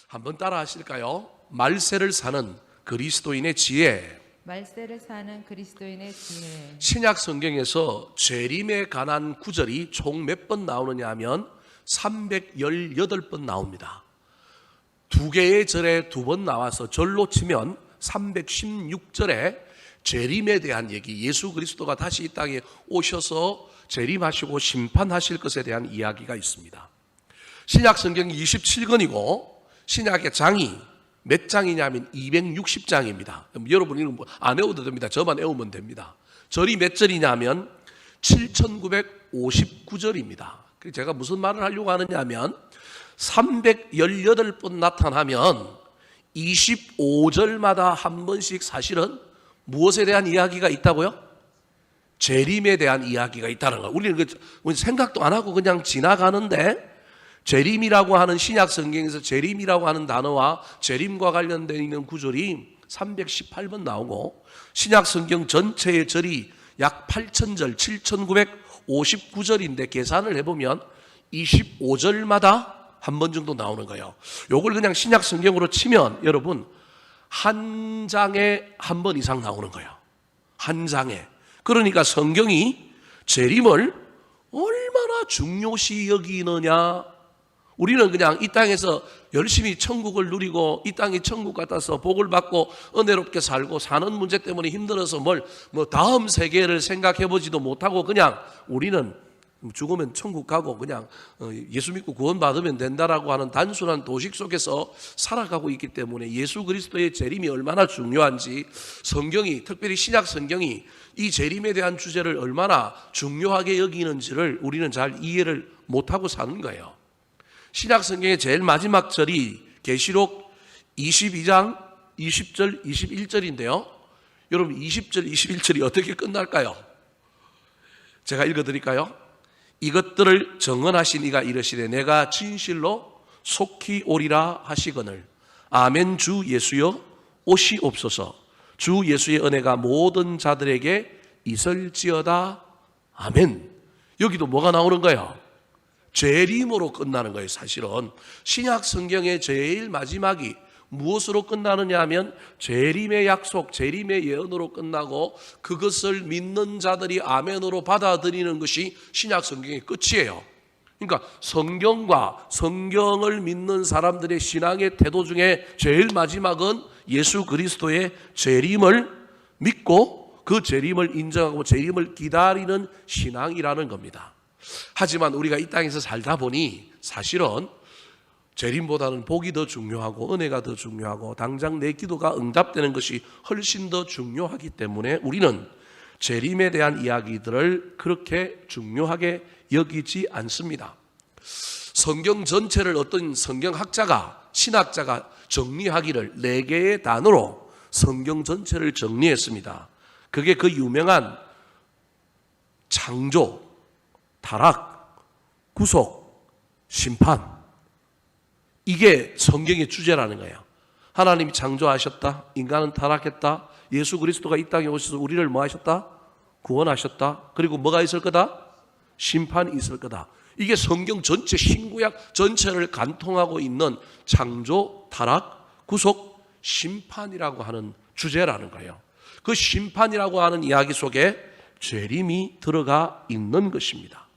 한번 따라 하실까요? 말세를 사는 그리스도인의 지혜. 말세를 사는 그리스도인의 지혜. 신약 성경에서 재림에 관한 구절이 총 몇 번 나오느냐 하면 318번 나옵니다. 두 개의 절에 두 번 나와서 절로 치면 316절에 재림에 대한 얘기, 예수 그리스도가 다시 이 땅에 오셔서 재림하시고 심판하실 것에 대한 이야기가 있습니다. 신약 성경이 27권이고 신약의 장이 몇 장이냐면 260장입니다. 여러분 이거 안 외워도 됩니다. 저만 외우면 됩니다. 절이 몇 절이냐면 7959절입니다. 제가 무슨 말을 하려고 하느냐 하면 318번 나타나면 25절마다 한 번씩 사실은 무엇에 대한 이야기가 있다고요? 재림에 대한 이야기가 있다는 거예요. 우리는 생각도 안 하고 그냥 지나가는데 재림이라고 하는 신약 성경에서 재림이라고 하는 단어와 재림과 관련되어 있는 구절이 318번 나오고 신약 성경 전체의 절이 약 8,000절, 7,959절인데 계산을 해보면 25절마다 한 번 정도 나오는 거예요. 요걸 그냥 신약 성경으로 치면 여러분 한 장에 한 번 이상 나오는 거예요. 한 장에. 그러니까 성경이 재림을 얼마나 중요시 여기느냐. 우리는 그냥 이 땅에서 열심히 천국을 누리고 이 땅이 천국 같아서 복을 받고 은혜롭게 살고 사는 문제 때문에 힘들어서 다음 세계를 생각해 보지도 못하고 그냥 우리는 죽으면 천국 가고 그냥 예수 믿고 구원 받으면 된다라고 하는 단순한 도식 속에서 살아가고 있기 때문에 예수 그리스도의 재림이 얼마나 중요한지 성경이, 특별히 신약 성경이 이 재림에 대한 주제를 얼마나 중요하게 여기는지를 우리는 잘 이해를 못하고 사는 거예요. 신약 성경의 제일 마지막 절이 계시록 22장 20절 21절인데요. 여러분 20절 21절이 어떻게 끝날까요? 제가 읽어드릴까요? 이것들을 정언하신 이가 이르시되 내가 진실로 속히 오리라 하시거늘 아멘. 주 예수여 오시옵소서. 주 예수의 은혜가 모든 자들에게 있을지어다. 아멘. 여기도 뭐가 나오는 거예요? 재림으로 끝나는 거예요. 사실은 신약 성경의 제일 마지막이 무엇으로 끝나느냐 하면 재림의 약속, 재림의 예언으로 끝나고 그것을 믿는 자들이 아멘으로 받아들이는 것이 신약 성경의 끝이에요. 그러니까 성경과 성경을 믿는 사람들의 신앙의 태도 중에 제일 마지막은 예수 그리스도의 재림을 믿고 그 재림을 인정하고 재림을 기다리는 신앙이라는 겁니다. 하지만 우리가 이 땅에서 살다 보니 사실은 재림보다는 복이 더 중요하고 은혜가 더 중요하고 당장 내 기도가 응답되는 것이 훨씬 더 중요하기 때문에 우리는 재림에 대한 이야기들을 그렇게 중요하게 여기지 않습니다. 성경 전체를 어떤 성경학자가, 신학자가 정리하기를 4개의 단어로 성경 전체를 정리했습니다. 그게 그 유명한 창조, 타락, 구속, 심판. 이게 성경의 주제라는 거예요. 하나님이 창조하셨다. 인간은 타락했다. 예수 그리스도가 이 땅에 오셔서 우리를 뭐 하셨다? 구원하셨다. 그리고 뭐가 있을 거다? 심판이 있을 거다. 이게 성경 전체 신구약 전체를 관통하고 있는 창조, 타락, 구속, 심판이라고 하는 주제라는 거예요. 그 심판이라고 하는 이야기 속에 재림이 들어가 있는 것입니다.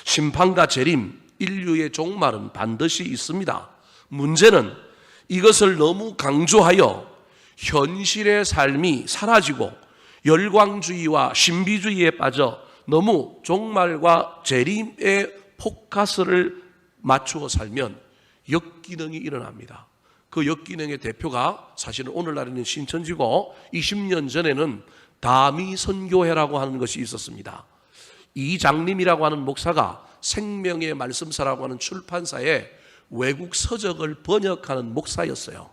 심판과 재림, 인류의 종말은 반드시 있습니다. 문제는 이것을 너무 강조하여 현실의 삶이 사라지고 열광주의와 신비주의에 빠져 너무 종말과 재림에 포커스를 맞추어 살면 역기능이 일어납니다. 그 역기능의 대표가 사실은 오늘날에는 신천지고 20년 전에는 다미선교회라고 하는 것이 있었습니다. 이장님이라고 하는 목사가 생명의 말씀사라고 하는 출판사에 외국 서적을 번역하는 목사였어요.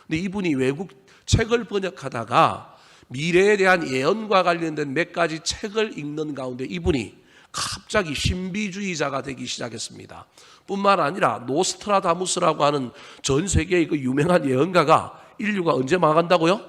근데 이분이 외국 책을 번역하다가 미래에 대한 예언과 관련된 몇 가지 책을 읽는 가운데 이분이 갑자기 신비주의자가 되기 시작했습니다. 뿐만 아니라 노스트라다무스라고 하는 전 세계의 그 유명한 예언가가 인류가 언제 망한다고요?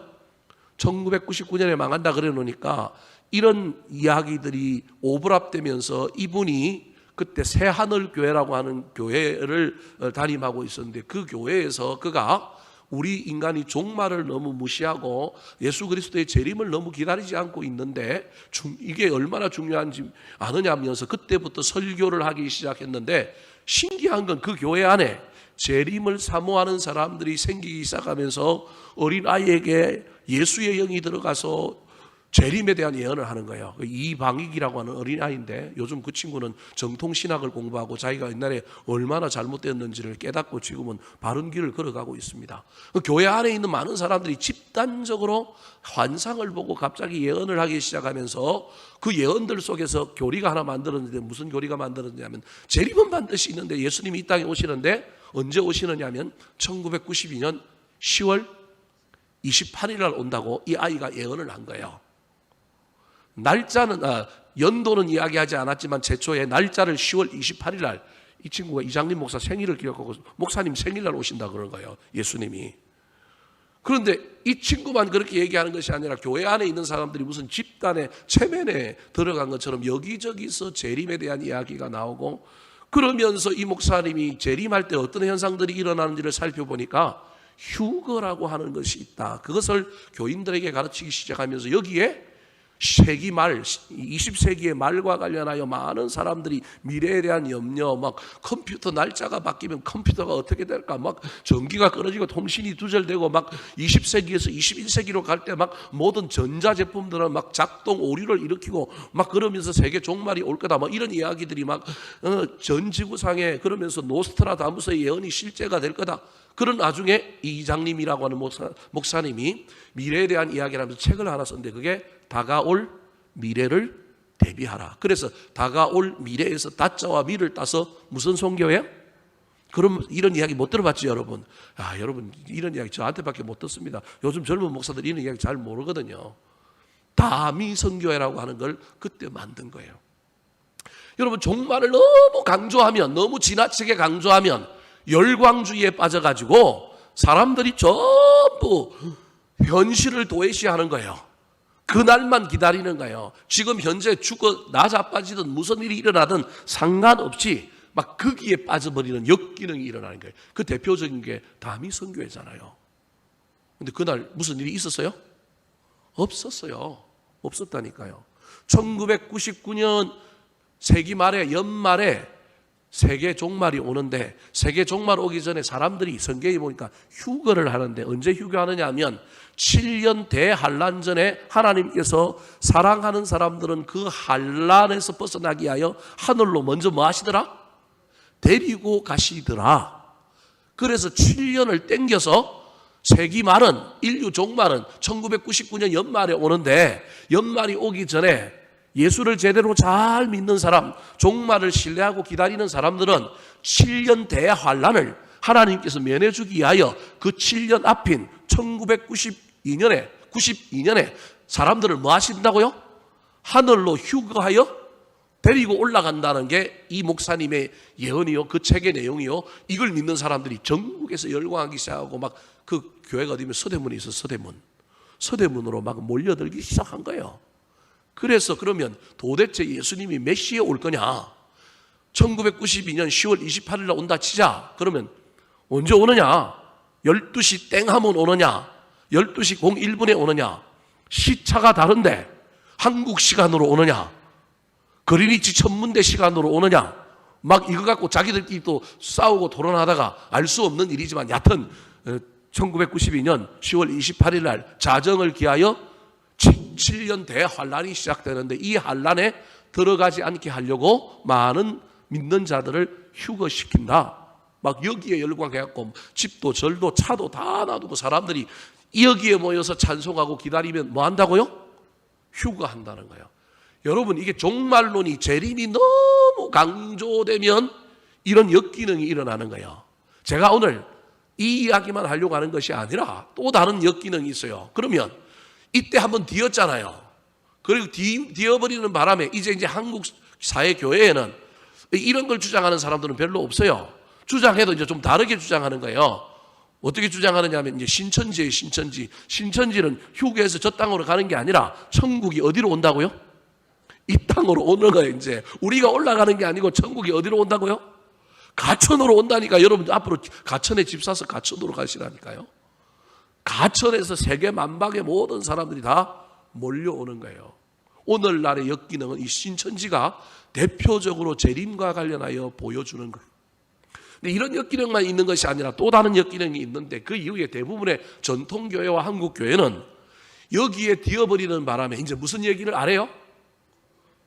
1999년에 망한다 그래 놓으니까 이런 이야기들이 오버랩되면서 이분이 그때 새하늘교회라고 하는 교회를 담임하고 있었는데 그 교회에서 그가 우리 인간이 종말을 너무 무시하고 예수 그리스도의 재림을 너무 기다리지 않고 있는데 이게 얼마나 중요한지 아느냐면서 그때부터 설교를 하기 시작했는데 신기한 건 그 교회 안에 재림을 사모하는 사람들이 생기기 시작하면서 어린아이에게 예수의 영이 들어가서 재림에 대한 예언을 하는 거예요. 이방익이라고 하는 어린아이인데 요즘 그 친구는 정통신학을 공부하고 자기가 옛날에 얼마나 잘못되었는지를 깨닫고 지금은 바른 길을 걸어가고 있습니다. 그 교회 안에 있는 많은 사람들이 집단적으로 환상을 보고 갑자기 예언을 하기 시작하면서 그 예언들 속에서 교리가 하나 만들었는데 무슨 교리가 만들었냐면 재림은 반드시 있는데 예수님이 이 땅에 오시는데 언제 오시느냐면 1992년 10월 28일 날 온다고 이 아이가 예언을 한 거예요. 날짜는 연도는 이야기하지 않았지만 최초에 날짜를 10월 28일 날 이 친구가 이장림 목사 생일을 기억하고 목사님 생일날 오신다 그런 거예요. 예수님이. 그런데 이 친구만 그렇게 얘기하는 것이 아니라 교회 안에 있는 사람들이 무슨 집단의 체면에 들어간 것처럼 여기저기서 재림에 대한 이야기가 나오고 그러면서 이 목사님이 재림할 때 어떤 현상들이 일어나는지를 살펴보니까 휴거라고 하는 것이 있다. 그것을 교인들에게 가르치기 시작하면서 여기에 세기 말, 20세기의 말과 관련하여 많은 사람들이 미래에 대한 염려, 막 컴퓨터 날짜가 바뀌면 컴퓨터가 어떻게 될까, 막 전기가 끊어지고 통신이 두절되고 막 20세기에서 21세기로 갈 때 막 모든 전자제품들은 막 작동 오류를 일으키고 막 그러면서 세계 종말이 올 거다, 막 이런 이야기들이 막 전 지구상에 그러면서 노스트라다무스의 예언이 실제가 될 거다. 그런 나중에 이장님이라고 하는 목사님이 미래에 대한 이야기를 하면서 책을 하나 썼는데 그게 다가올 미래를 대비하라. 그래서 다가올 미래에서 다자와 미를 따서 무슨 선교예요? 그럼 이런 이야기 못 들어봤죠, 여러분? 여러분 이런 이야기 저한테밖에 못 듣습니다. 요즘 젊은 목사들이 이런 이야기 잘 모르거든요. 다미 선교회라고 하는 걸 그때 만든 거예요. 여러분 종말을 너무 강조하면, 너무 지나치게 강조하면 열광주의에 빠져가지고 사람들이 전부 현실을 도외시하는 거예요. 그날만 기다리는 거예요. 지금 현재 죽어 나자빠지든 무슨 일이 일어나든 상관없이 막 거기에 빠져버리는 역기능이 일어나는 거예요. 그 대표적인 게 다미 선교회잖아요. 근데 그날 무슨 일이 있었어요? 없었어요. 없었다니까요. 1999년 세기 말에 연말에 세계 종말이 오는데 세계 종말 오기 전에 사람들이 성경에 보니까 휴거를 하는데 언제 휴거하느냐 하면 7년 대환란 전에 하나님께서 사랑하는 사람들은 그 환란에서 벗어나기 위하여 하늘로 먼저 뭐 하시더라? 데리고 가시더라. 그래서 7년을 땡겨서 세기 말은 인류 종말은 1999년 연말에 오는데 연말이 오기 전에 예수를 제대로 잘 믿는 사람, 종말을 신뢰하고 기다리는 사람들은 7년 대환란을 하나님께서 면해주기 위하여 그 7년 앞인 1992년에 사람들을 뭐 하신다고요? 하늘로 휴거하여 데리고 올라간다는 게 이 목사님의 예언이요, 그 책의 내용이요. 이걸 믿는 사람들이 전국에서 열광하기 시작하고 막 그 교회가 어디면 서대문에 있어, 서대문으로 막 몰려들기 시작한 거예요. 그래서 그러면 도대체 예수님이 몇 시에 올 거냐? 1992년 10월 28일 날 온다 치자. 그러면 언제 오느냐? 12시 땡 하면 오느냐? 12시 01분에 오느냐? 시차가 다른데 한국 시간으로 오느냐? 그리니치 천문대 시간으로 오느냐? 막 이거 갖고 자기들끼리 또 싸우고 토론하다가 알 수 없는 일이지만 여하튼 1992년 10월 28일 날 자정을 기하여 7년 대환란이 시작되는데 이 환란에 들어가지 않게 하려고 많은 믿는 자들을 휴거시킨다. 막 여기에 열광해갖고 집도 절도 차도 다 놔두고 사람들이 여기에 모여서 찬송하고 기다리면 뭐 한다고요? 휴거한다는 거예요. 여러분 이게 종말론이 재림이 너무 강조되면 이런 역기능이 일어나는 거예요. 제가 오늘 이 이야기만 하려고 하는 것이 아니라 또 다른 역기능이 있어요. 그러면 이때 한번 뒤었잖아요. 그리고 뒤어버리는 바람에 이제 한국 사회 교회에는 이런 걸 주장하는 사람들은 별로 없어요. 주장해도 이제 좀 다르게 주장하는 거예요. 어떻게 주장하느냐 하면 이제 신천지예요, 신천지. 신천지는 휴게에서 저 땅으로 가는 게 아니라 천국이 어디로 온다고요? 이 땅으로 오는 거예요. 이제 우리가 올라가는 게 아니고 천국이 어디로 온다고요? 가천으로 온다니까. 여러분 앞으로 가천에 집 사서 가천으로 가시라니까요. 가천에서 세계 만방의 모든 사람들이 다 몰려오는 거예요. 오늘날의 역기능은 이 신천지가 대표적으로 재림과 관련하여 보여주는 거예요. 근데 이런 역기능만 있는 것이 아니라 또 다른 역기능이 있는데 그 이후에 대부분의 전통교회와 한국교회는 여기에 뒤어버리는 바람에 이제 무슨 얘기를 안 해요?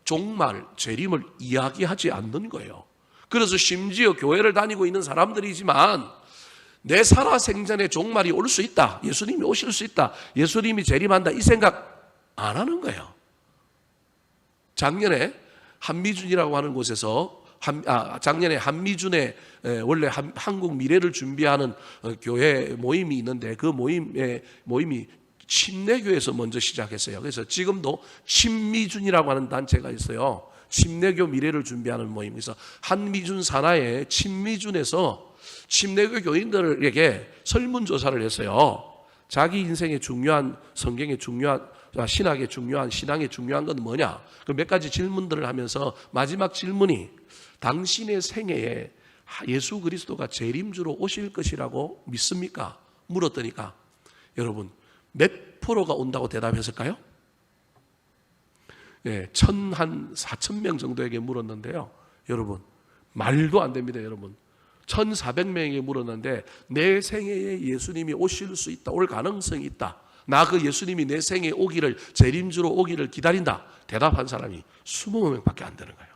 종말, 재림을 이야기하지 않는 거예요. 그래서 심지어 교회를 다니고 있는 사람들이지만 내 살아생전에 종말이 올 수 있다, 예수님이 오실 수 있다, 예수님이 재림한다, 이 생각 안 하는 거예요. 작년에 한미준이라고 하는 곳에서 작년에 한미준의 원래 한국 미래를 준비하는 교회 모임이 있는데 그 모임이 침례교에서 먼저 시작했어요. 그래서 지금도 친미준이라고 하는 단체가 있어요. 침례교 미래를 준비하는 모임. 그래서 한미준 산하의 친미준에서 침례교 교인들에게 설문조사를 했어요. 자기 인생의 중요한, 성경의 중요한, 신학의 중요한, 신앙의 중요한 건 뭐냐? 그 몇 가지 질문들을 하면서 마지막 질문이 당신의 생애에 예수 그리스도가 재림주로 오실 것이라고 믿습니까? 물었더니까 여러분 몇 프로가 온다고 대답했을까요? 예, 4,000명 정도에게 물었는데요. 여러분 말도 안 됩니다. 여러분 1,400명에게 물었는데 내 생애에 예수님이 오실 수 있다, 올 가능성이 있다, 나 그 예수님이 내 생애에 오기를, 재림주로 오기를 기다린다 대답한 사람이 20명밖에 안 되는 거예요.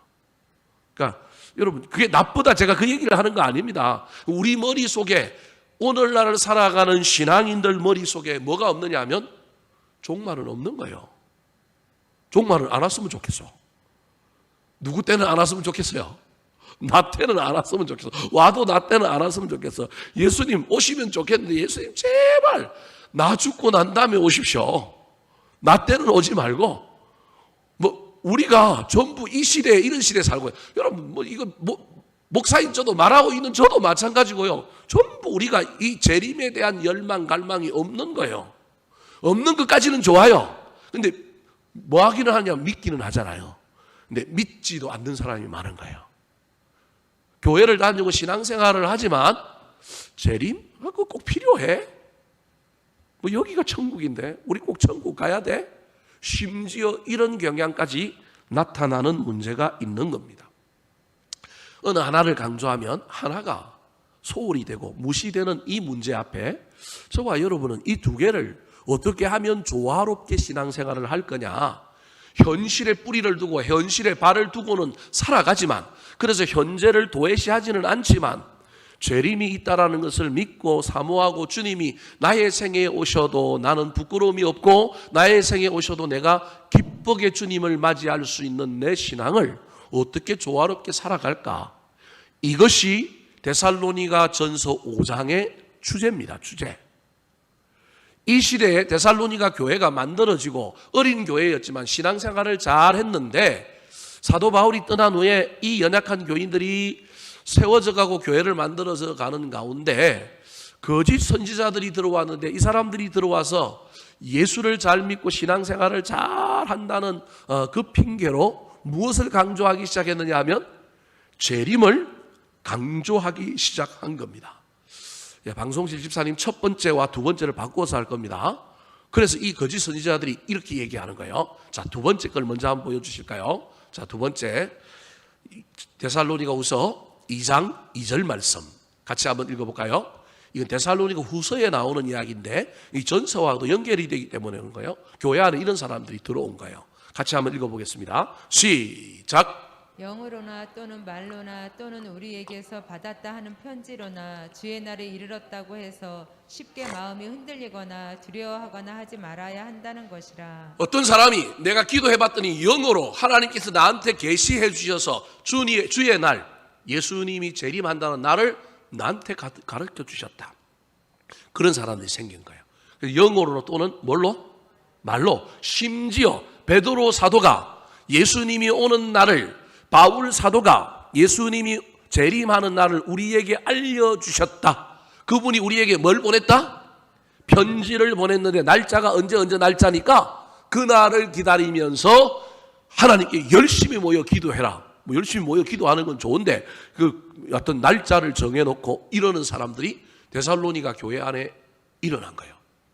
그러니까 여러분 그게 나쁘다 제가 그 얘기를 하는 거 아닙니다. 우리 머릿속에 오늘날을 살아가는 신앙인들 머릿속에 뭐가 없느냐 하면 종말은 없는 거예요. 종말은 안 왔으면 좋겠어. 누구 때는 안 왔으면 좋겠어요. 나 때는 안 왔으면 좋겠어. 와도 나 때는 안 왔으면 좋겠어. 예수님 오시면 좋겠는데 예수님 제발 나 죽고 난 다음에 오십시오. 나 때는 오지 말고. 뭐 우리가 전부 이 시대에 이런 시대에 살고 있어요. 여러분 목사인 저도 말하고 있는 저도 마찬가지고요. 전부 우리가 이 재림에 대한 열망 갈망이 없는 거예요. 없는 것까지는 좋아요. 근데 뭐 하기는 하냐, 믿기는 하잖아요. 근데 믿지도 않는 사람이 많은 거예요. 교회를 다니고 신앙생활을 하지만 재림? 그거 꼭 필요해? 뭐 여기가 천국인데 우리 꼭 천국 가야 돼? 심지어 이런 경향까지 나타나는 문제가 있는 겁니다. 어느 하나를 강조하면 하나가 소홀히 되고 무시되는 이 문제 앞에 저와 여러분은 이 두 개를 어떻게 하면 조화롭게 신앙생활을 할 거냐, 현실에 뿌리를 두고 현실에 발을 두고는 살아가지만, 그래서 현재를 도외시하지는 않지만 재림이 있다라는 것을 믿고 사모하고 주님이 나의 생애에 오셔도 나는 부끄러움이 없고 나의 생애에 오셔도 내가 기쁘게 주님을 맞이할 수 있는 내 신앙을 어떻게 조화롭게 살아갈까? 이것이 데살로니가 전서 5장의 주제입니다. 주제. 이 시대에 데살로니가 교회가 만들어지고 어린 교회였지만 신앙생활을 잘 했는데 사도 바울이 떠난 후에 이 연약한 교인들이 세워져 가고 교회를 만들어서 가는 가운데 거짓 선지자들이 들어왔는데 이 사람들이 들어와서 예수를 잘 믿고 신앙생활을 잘 한다는 그 핑계로 무엇을 강조하기 시작했느냐 하면 재림을 강조하기 시작한 겁니다. 방송실 집사님 첫 번째와 두 번째를 바꿔서 할 겁니다. 그래서 이 거짓 선지자들이 이렇게 얘기하는 거예요. 자, 두 번째 걸 먼저 한번 보여주실까요? 자, 두 번째 데살로니가후서 2장 2절 말씀 같이 한번 읽어볼까요? 이건 데살로니가 후서에 나오는 이야기인데 이 전서와도 연결이 되기 때문에 그런 거예요. 교회 안에 이런 사람들이 들어온 거예요. 같이 한번 읽어보겠습니다. 시작. 영으로나 또는 말로나 또는 우리에게서 받았다 하는 편지로나 주의 날에 이르렀다고 해서 쉽게 마음이 흔들리거나 두려워하거나 하지 말아야 한다는 것이라. 어떤 사람이 내가 기도해봤더니 영어로 하나님께서 나한테 계시해 주셔서 주의 날 예수님이 재림한다는 날을 나한테 가르쳐 주셨다. 그런 사람들이 생긴 거예요. 영어로 또는 뭘로? 말로. 심지어 베드로 사도가 예수님이 오는 날을, 바울 사도가 예수님이 재림하는 날을 우리에게 알려주셨다. 그분이 우리에게 뭘 보냈다? 편지를 보냈는데 날짜가 언제 날짜니까 그 날을 기다리면서 하나님께 열심히 모여 기도해라. 뭐 열심히 모여 기도하는 건 좋은데 그 어떤 날짜를 정해놓고 이러는 사람들이 데살로니가 교회 안에 일어난 거예요.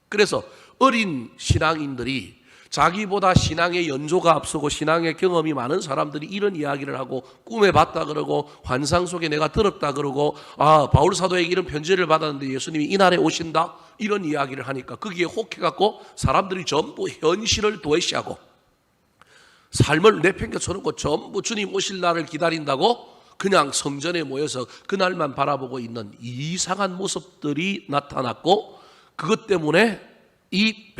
그래서 어린 신앙인들이 자기보다 신앙의 연조가 앞서고 신앙의 경험이 많은 사람들이 이런 이야기를 하고 꿈에 봤다 그러고 환상 속에 내가 들었다 그러고 바울 사도에게 이런 편지를 받았는데 예수님이 이날에 오신다 이런 이야기를 하니까 거기에 혹해갖고 사람들이 전부 현실을 도외시하고 삶을 내팽개쳐놓고 전부 주님 오실 날을 기다린다고 그냥 성전에 모여서 그날만 바라보고 있는 이상한 모습들이 나타났고 그것 때문에 이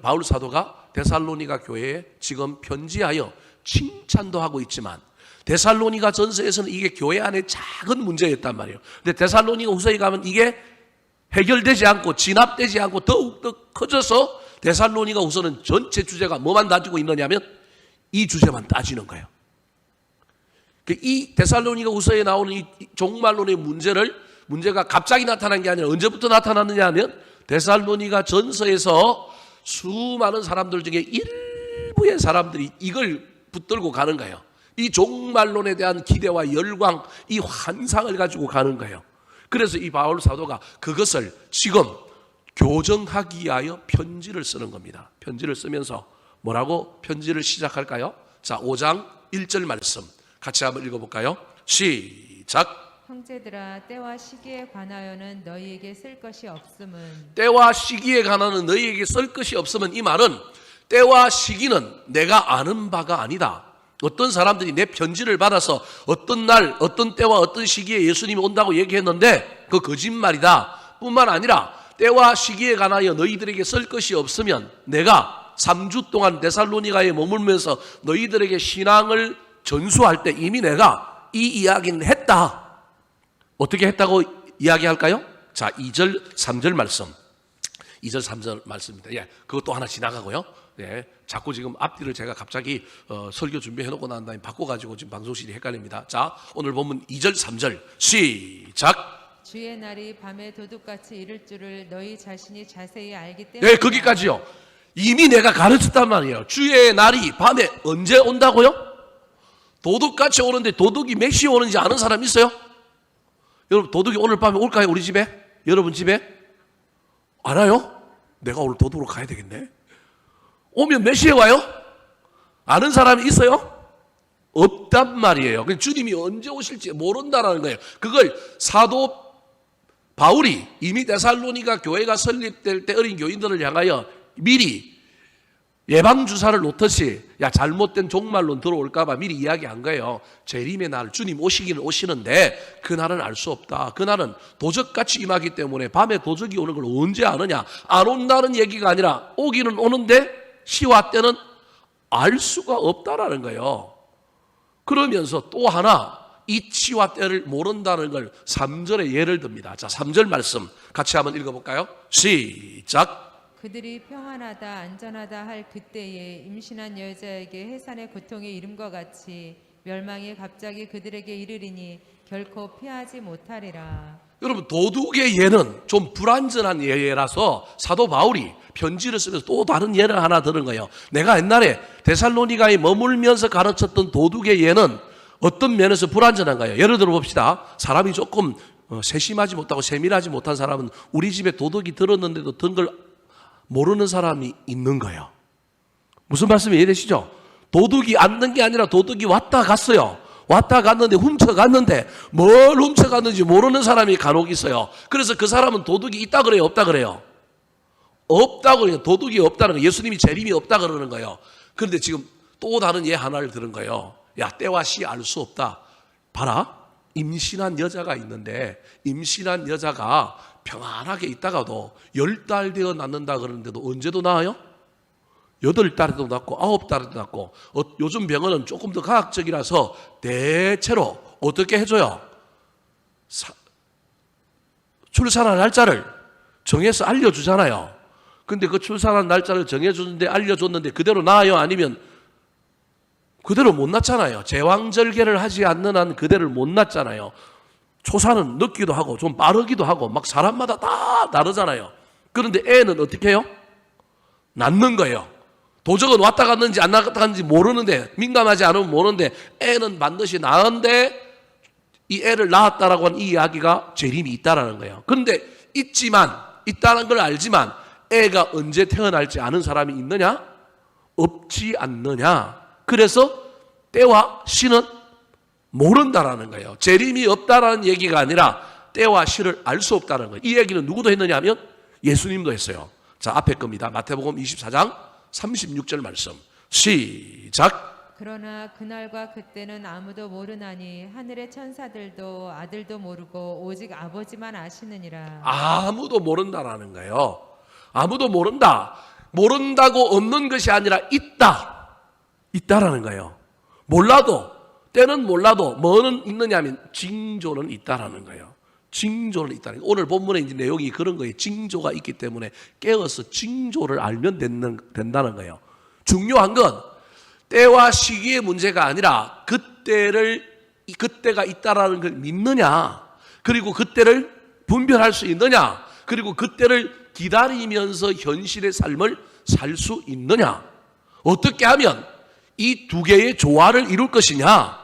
바울 사도가 데살로니가 교회에 지금 편지하여 칭찬도 하고 있지만 데살로니가 전서에서는 이게 교회 안에 작은 문제였단 말이에요. 근데 데살로니가 후서에 가면 이게 해결되지 않고 진압되지 않고 더욱더 커져서 데살로니가 후서는 전체 주제가 뭐만 따지고 있느냐면 이 주제만 따지는 거예요. 이 데살로니가 후서에 나오는 이 종말론의 문제가 갑자기 나타난 게 아니라 언제부터 나타났느냐 하면 데살로니가 전서에서 수많은 사람들 중에 일부의 사람들이 이걸 붙들고 가는 거예요. 이 종말론에 대한 기대와 열광, 이 환상을 가지고 가는 거예요. 그래서 이 바울 사도가 그것을 지금 교정하기 위하여 편지를 쓰는 겁니다. 편지를 쓰면서 뭐라고 편지를 시작할까요? 자, 5장 1절 말씀 같이 한번 읽어볼까요? 시작. 형제들아 때와 시기에 관하여는 너희에게 쓸 것이 없음은 때와 시기에 관하여는 너희에게 쓸 것이 없음은 이 말은 때와 시기는 내가 아는 바가 아니다. 어떤 사람들이 내 편지를 받아서 어떤 날 어떤 때와 어떤 시기에 예수님이 온다고 얘기했는데 그 거짓말이다 뿐만 아니라 때와 시기에 관하여 너희들에게 쓸 것이 없으면 내가 3주 동안 데살로니가에 머물면서 너희들에게 신앙을 전수할 때 이미 내가 이 이야기는 했다. 어떻게 했다고 이야기할까요? 자, 2절, 3절 말씀. 2절, 3절 말씀입니다. 예, 그것도 하나 지나가고요. 예, 자꾸 지금 앞뒤를 제가 갑자기 설교 준비해놓고 난 다음에 바꿔가지고 지금 방송실이 헷갈립니다. 자, 오늘 본문 2절, 3절 시작. 주의 날이 밤에 도둑같이 이를 줄을 너희 자신이 자세히 알기 때문에 네, 거기까지요. 이미 내가 가르쳤단 말이에요. 주의 날이 밤에 언제 온다고요? 도둑같이 오는데 도둑이 몇 시에 오는지 아는 사람 있어요? 여러분 도둑이 오늘 밤에 올까요? 우리 집에? 여러분 집에? 알아요? 내가 오늘 도둑으로 가야 되겠네. 오면 몇 시에 와요? 아는 사람이 있어요? 없단 말이에요. 주님이 언제 오실지 모른다라는 거예요. 그걸 사도 바울이 이미 데살로니가 교회가 설립될 때 어린 교인들을 향하여 미리 예방주사를 놓듯이 야 잘못된 종말론 들어올까 봐 미리 이야기한 거예요. 재림의 날 주님 오시기는 오시는데 그날은 알 수 없다. 그날은 도적같이 임하기 때문에 밤에 도적이 오는 걸 언제 아느냐. 안 온다는 얘기가 아니라 오기는 오는데 시와 때는 알 수가 없다라는 거예요. 그러면서 또 하나 이 시와 때를 모른다는 걸 3절에 예를 듭니다. 자, 3절 말씀 같이 한번 읽어볼까요? 시작. 그들이 평안하다 안전하다 할 그때에 임신한 여자에게 해산의 고통이 이름과 같이 멸망이 갑자기 그들에게 이르리니 결코 피하지 못하리라. 여러분 도둑의 예는 좀 불완전한 예라서 사도 바울이 편지를 쓰면서 또 다른 예를 하나 들은 거예요. 내가 옛날에 데살로니가에 머물면서 가르쳤던 도둑의 예는 어떤 면에서 불완전한가요? 예를 들어 봅시다. 사람이 조금 세심하지 못하고 세밀하지 못한 사람은 우리 집에 도둑이 들었는데도 든 걸 모르는 사람이 있는 거예요. 무슨 말씀이 이해되시죠? 도둑이 앉는 게 아니라 도둑이 왔다 갔어요. 왔다 갔는데 훔쳐갔는데 뭘 훔쳐갔는지 모르는 사람이 간혹 있어요. 그래서 그 사람은 도둑이 있다 그래요? 없다 그래요? 없다고 그래요. 도둑이 없다는 거예요. 예수님이 재림이 없다 그러는 거예요. 그런데 지금 또 다른 예 하나를 들은 거예요. 야, 때와 시 알 수 없다. 봐라. 임신한 여자가 있는데 임신한 여자가 평안하게 있다가도 10달 되어 낳는다 그러는데도 언제도 낳아요? 8달에도 낳고 9달에도 낳고 요즘 병원은 조금 더 과학적이라서 대체로 어떻게 해줘요? 출산한 날짜를 정해서 알려주잖아요. 근데 그 출산한 날짜를 정해주는데 알려줬는데 그대로 낳아요? 아니면 그대로 못 낳잖아요. 제왕절개를 하지 않는 한 그대로 못 낳잖아요. 초산은 늦기도 하고 좀 빠르기도 하고 막 사람마다 다 다르잖아요. 그런데 애는 어떻게 해요? 낳는 거예요. 도적은 왔다 갔는지 안 왔다 갔는지 모르는데, 민감하지 않으면 모르는데 애는 반드시 낳은데 이 애를 낳았다라고 하는 이 이야기가 재림이 있다라는 거예요. 그런데 있다는 걸 알지만 애가 언제 태어날지 아는 사람이 있느냐? 없지 않느냐? 그래서 때와 시는 모른다라는 거예요. 재림이 없다라는 얘기가 아니라 때와 시를 알 수 없다는 거예요. 이 얘기는 누구도 했느냐 하면 예수님도 했어요. 자, 앞에 겁니다. 마태복음 24장 36절 말씀. 시작. 그러나 그날과 그때는 아무도 모르나니 하늘의 천사들도 아들도 모르고 오직 아버지만 아시느니라. 아무도 모른다라는 거예요. 아무도 모른다. 모른다고 없는 것이 아니라 있다라는 거예요. 몰라도, 때는 몰라도 뭐는 있느냐 하면 징조는 있다라는 거예요. 징조는 있다는 거예요. 오늘 본문에 이제 내용이 그런 거예요. 징조가 있기 때문에 깨어서 징조를 알면 된다는 거예요. 중요한 건 때와 시기의 문제가 아니라 그때가 있다라는 걸 믿느냐, 그리고 그때를 분별할 수 있느냐, 그리고 그때를 기다리면서 현실의 삶을 살 수 있느냐, 어떻게 하면 이 두 개의 조화를 이룰 것이냐.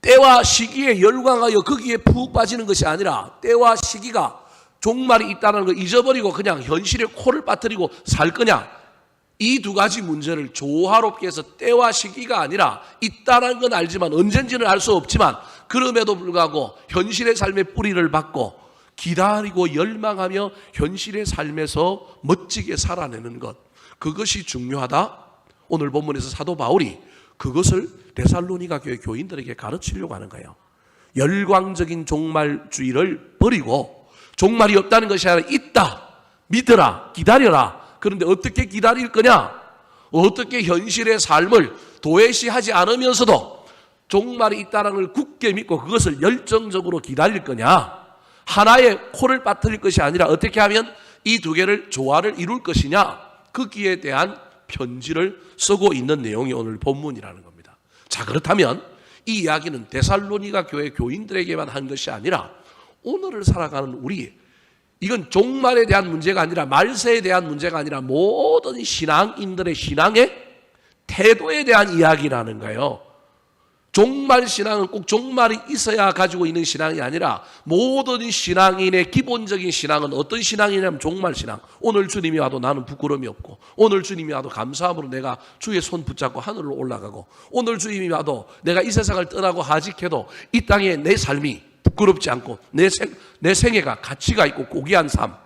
때와 시기에 열광하여 거기에 푹 빠지는 것이 아니라 때와 시기가 종말이 있다는 걸 잊어버리고 그냥 현실에 코를 빠뜨리고 살 거냐. 이 두 가지 문제를 조화롭게 해서 때와 시기가 아니라 있다는 건 알지만 언젠지는 알 수 없지만 그럼에도 불구하고 현실의 삶의 뿌리를 받고 기다리고 열망하며 현실의 삶에서 멋지게 살아내는 것, 그것이 중요하다. 오늘 본문에서 사도 바울이 그것을 데살로니가 교회 교인들에게 가르치려고 하는 거예요. 열광적인 종말주의를 버리고 종말이 없다는 것이 아니라 있다, 믿으라, 기다려라. 그런데 어떻게 기다릴 거냐? 어떻게 현실의 삶을 도외시하지 않으면서도 종말이 있다는 걸 굳게 믿고 그것을 열정적으로 기다릴 거냐? 하나의 코를 빠뜨릴 것이 아니라 어떻게 하면 이 두 개를 조화를 이룰 것이냐? 거기에 대한 편지를 쓰고 있는 내용이 오늘 본문이라는 겁니다. 자, 그렇다면 이 이야기는 데살로니가 교회 교인들에게만 한 것이 아니라 오늘을 살아가는 우리, 이건 종말에 대한 문제가 아니라 말세에 대한 문제가 아니라 모든 신앙인들의 신앙의 태도에 대한 이야기라는 거예요. 종말 신앙은 꼭 종말이 있어야 가지고 있는 신앙이 아니라 모든 신앙인의 기본적인 신앙은 어떤 신앙이냐면 종말 신앙. 오늘 주님이 와도 나는 부끄러움이 없고, 오늘 주님이 와도 감사함으로 내가 주의 손 붙잡고 하늘로 올라가고, 오늘 주님이 와도 내가 이 세상을 떠나고 하직해도 이 땅에 내 삶이 부끄럽지 않고 내 생애가 가치가 있고 고귀한 삶.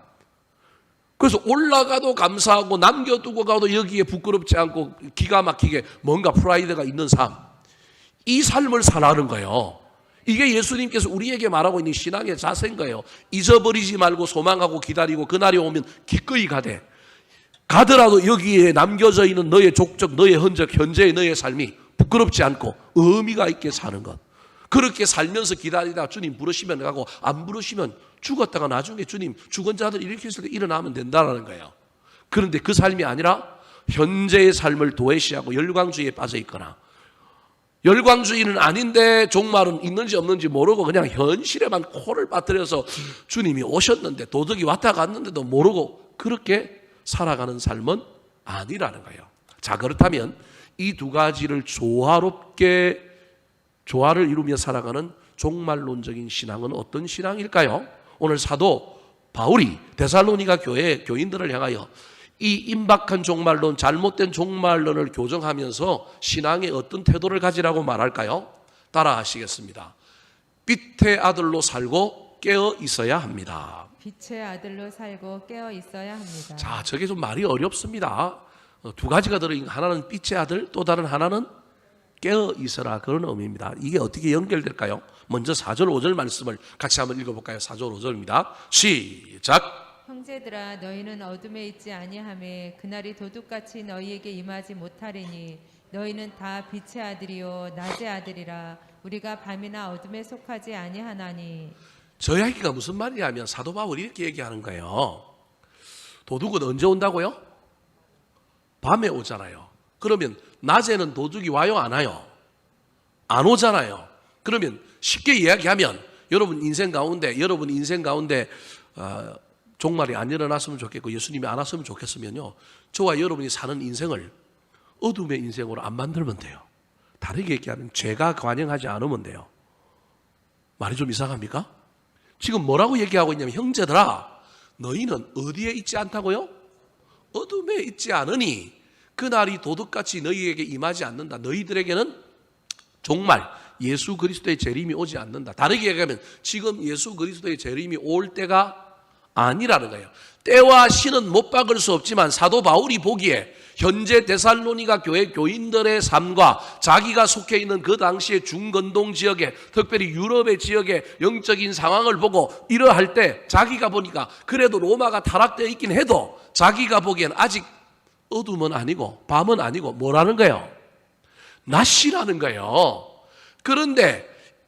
그래서 올라가도 감사하고 남겨두고 가도 여기에 부끄럽지 않고 기가 막히게 뭔가 프라이드가 있는 삶. 이 삶을 살아가는 거예요. 이게 예수님께서 우리에게 말하고 있는 신앙의 자세인 거예요. 잊어버리지 말고 소망하고 기다리고 그날이 오면 기꺼이 가더라도 여기에 남겨져 있는 너의 족적, 너의 흔적, 현재의 너의 삶이 부끄럽지 않고 의미가 있게 사는 것. 그렇게 살면서 기다리다가 주님 부르시면 가고 안 부르시면 죽었다가 나중에 주님 죽은 자들 일으켰을 때 일어나면 된다는 거예요. 그런데 그 삶이 아니라 현재의 삶을 도외시하고 열광주의에 빠져 있거나, 열광주의는 아닌데 종말은 있는지 없는지 모르고 그냥 현실에만 코를 빠뜨려서 주님이 오셨는데 도덕이 왔다 갔는데도 모르고 그렇게 살아가는 삶은 아니라는 거예요. 자, 그렇다면 이 두 가지를 조화롭게 조화를 이루며 살아가는 종말론적인 신앙은 어떤 신앙일까요? 오늘 사도 바울이 데살로니가 교회 교인들을 향하여 이 임박한 종말론, 잘못된 종말론을 교정하면서 신앙의 어떤 태도를 가지라고 말할까요? 따라 하시겠습니다. 빛의 아들로 살고 깨어 있어야 합니다. 빛의 아들로 살고 깨어 있어야 합니다. 자, 저게 좀 말이 어렵습니다. 두 가지가 들어있는, 하나는 빛의 아들, 또 다른 하나는 깨어 있어라, 그런 의미입니다. 이게 어떻게 연결될까요? 먼저 4절 5절 말씀을 같이 한번 읽어볼까요? 4절 5절입니다. 시작. 형제들아, 너희는 어둠에 있지 아니하매 그날이 도둑같이 너희에게 임하지 못하리니 너희는 다 빛의 아들이요 낮의 아들이라. 우리가 밤이나 어둠에 속하지 아니하나니. 저 이야기가 무슨 말이냐면 사도 바울이 이렇게 얘기하는 거예요. 도둑은 언제 온다고요? 밤에 오잖아요. 그러면 낮에는 도둑이 와요, 안 와요? 안 오잖아요. 그러면 쉽게 이야기하면 여러분 인생 가운데 종말이 안 일어났으면 좋겠고 예수님이 안 왔으면 좋겠으면요, 저와 여러분이 사는 인생을 어둠의 인생으로 안 만들면 돼요. 다르게 얘기하면 죄가 관영하지 않으면 돼요. 말이 좀 이상합니까? 지금 뭐라고 얘기하고 있냐면 형제들아 너희는 어디에 있지 않다고요? 어둠에 있지 않으니 그날이 도둑같이 너희에게 임하지 않는다. 너희들에게는 정말 예수 그리스도의 재림이 오지 않는다. 다르게 얘기하면 지금 예수 그리스도의 재림이 올 때가 아니라는 거예요. 때와 시는 못 박을 수 없지만 사도 바울이 보기에 현재 데살로니가 교회 교인들의 삶과 자기가 속해 있는 그 당시의 중건동 지역에 특별히 유럽의 지역의 영적인 상황을 보고 이러할 때 자기가 보니까 그래도 로마가 타락되어 있긴 해도 자기가 보기엔 아직 어둠은 아니고 밤은 아니고 뭐라는 거예요? 낮이라는 거예요. 그런데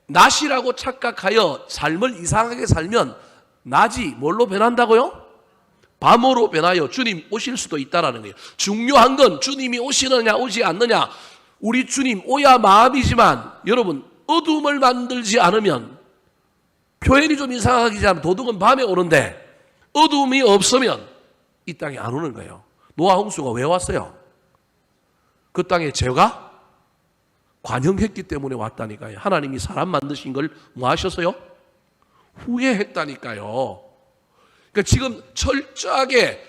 낮이라고 착각하여 삶을 이상하게 살면 낮이 뭘로 변한다고요? 밤으로 변하여 주님 오실 수도 있다라는 거예요. 중요한 건 주님이 오시느냐 오지 않느냐. 우리 주님 오야 마음이지만 여러분 어둠을 만들지 않으면 표현이 좀 이상하긴 하지만 도둑은 밤에 오는데 어둠이 없으면 이 땅에 안 오는 거예요. 노아 홍수가 왜 왔어요? 그 땅에 죄가 관영했기 때문에 왔다니까요. 하나님이 사람 만드신 걸 뭐 하셨어요? 후회했다니까요. 그러니까 지금 철저하게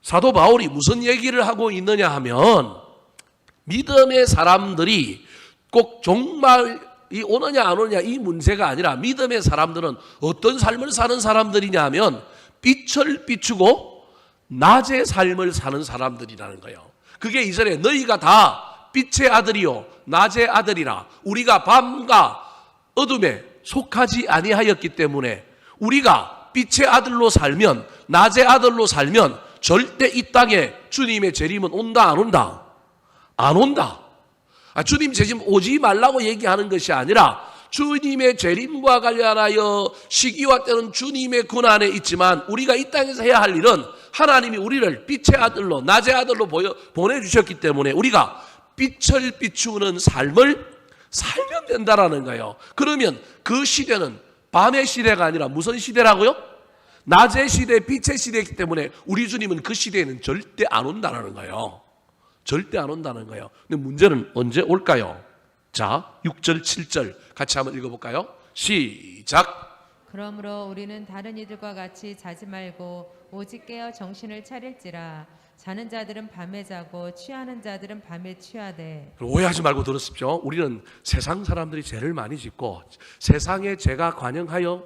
사도 바울이 무슨 얘기를 하고 있느냐 하면 믿음의 사람들이 꼭 종말이 오느냐 안 오느냐 이 문제가 아니라 믿음의 사람들은 어떤 삶을 사는 사람들이냐 하면 빛을 비추고 낮의 삶을 사는 사람들이라는 거예요. 그게 이전에 너희가 다 빛의 아들이요 낮의 아들이라 우리가 밤과 어둠에 속하지 아니하였기 때문에 우리가 빛의 아들로 살면 낮의 아들로 살면 절대 이 땅에 주님의 재림은 온다 안 온다? 안 온다. 주님 재림 오지 말라고 얘기하는 것이 아니라 주님의 재림과 관련하여 시기와 때는 주님의 권한에 있지만 우리가 이 땅에서 해야 할 일은 하나님이 우리를 빛의 아들로 낮의 아들로 보내주셨기 때문에 우리가 빛을 비추는 삶을 살면 된다라는 거예요. 그러면 그 시대는 밤의 시대가 아니라 무슨 시대라고요? 낮의 시대, 빛의 시대이기 때문에 우리 주님은 그 시대에는 절대 안 온다는 거예요. 절대 안 온다는 거예요. 근데 문제는 언제 올까요? 자, 6절, 7절 같이 한번 읽어볼까요? 시작. 그러므로 우리는 다른 이들과 같이 자지 말고 오직 깨어 정신을 차릴지라. 자는 자들은 밤에 자고 취하는 자들은 밤에 취하되. 오해하지 말고 들으십시오. 우리는 세상 사람들이 죄를 많이 짓고 세상의 죄가 관영하여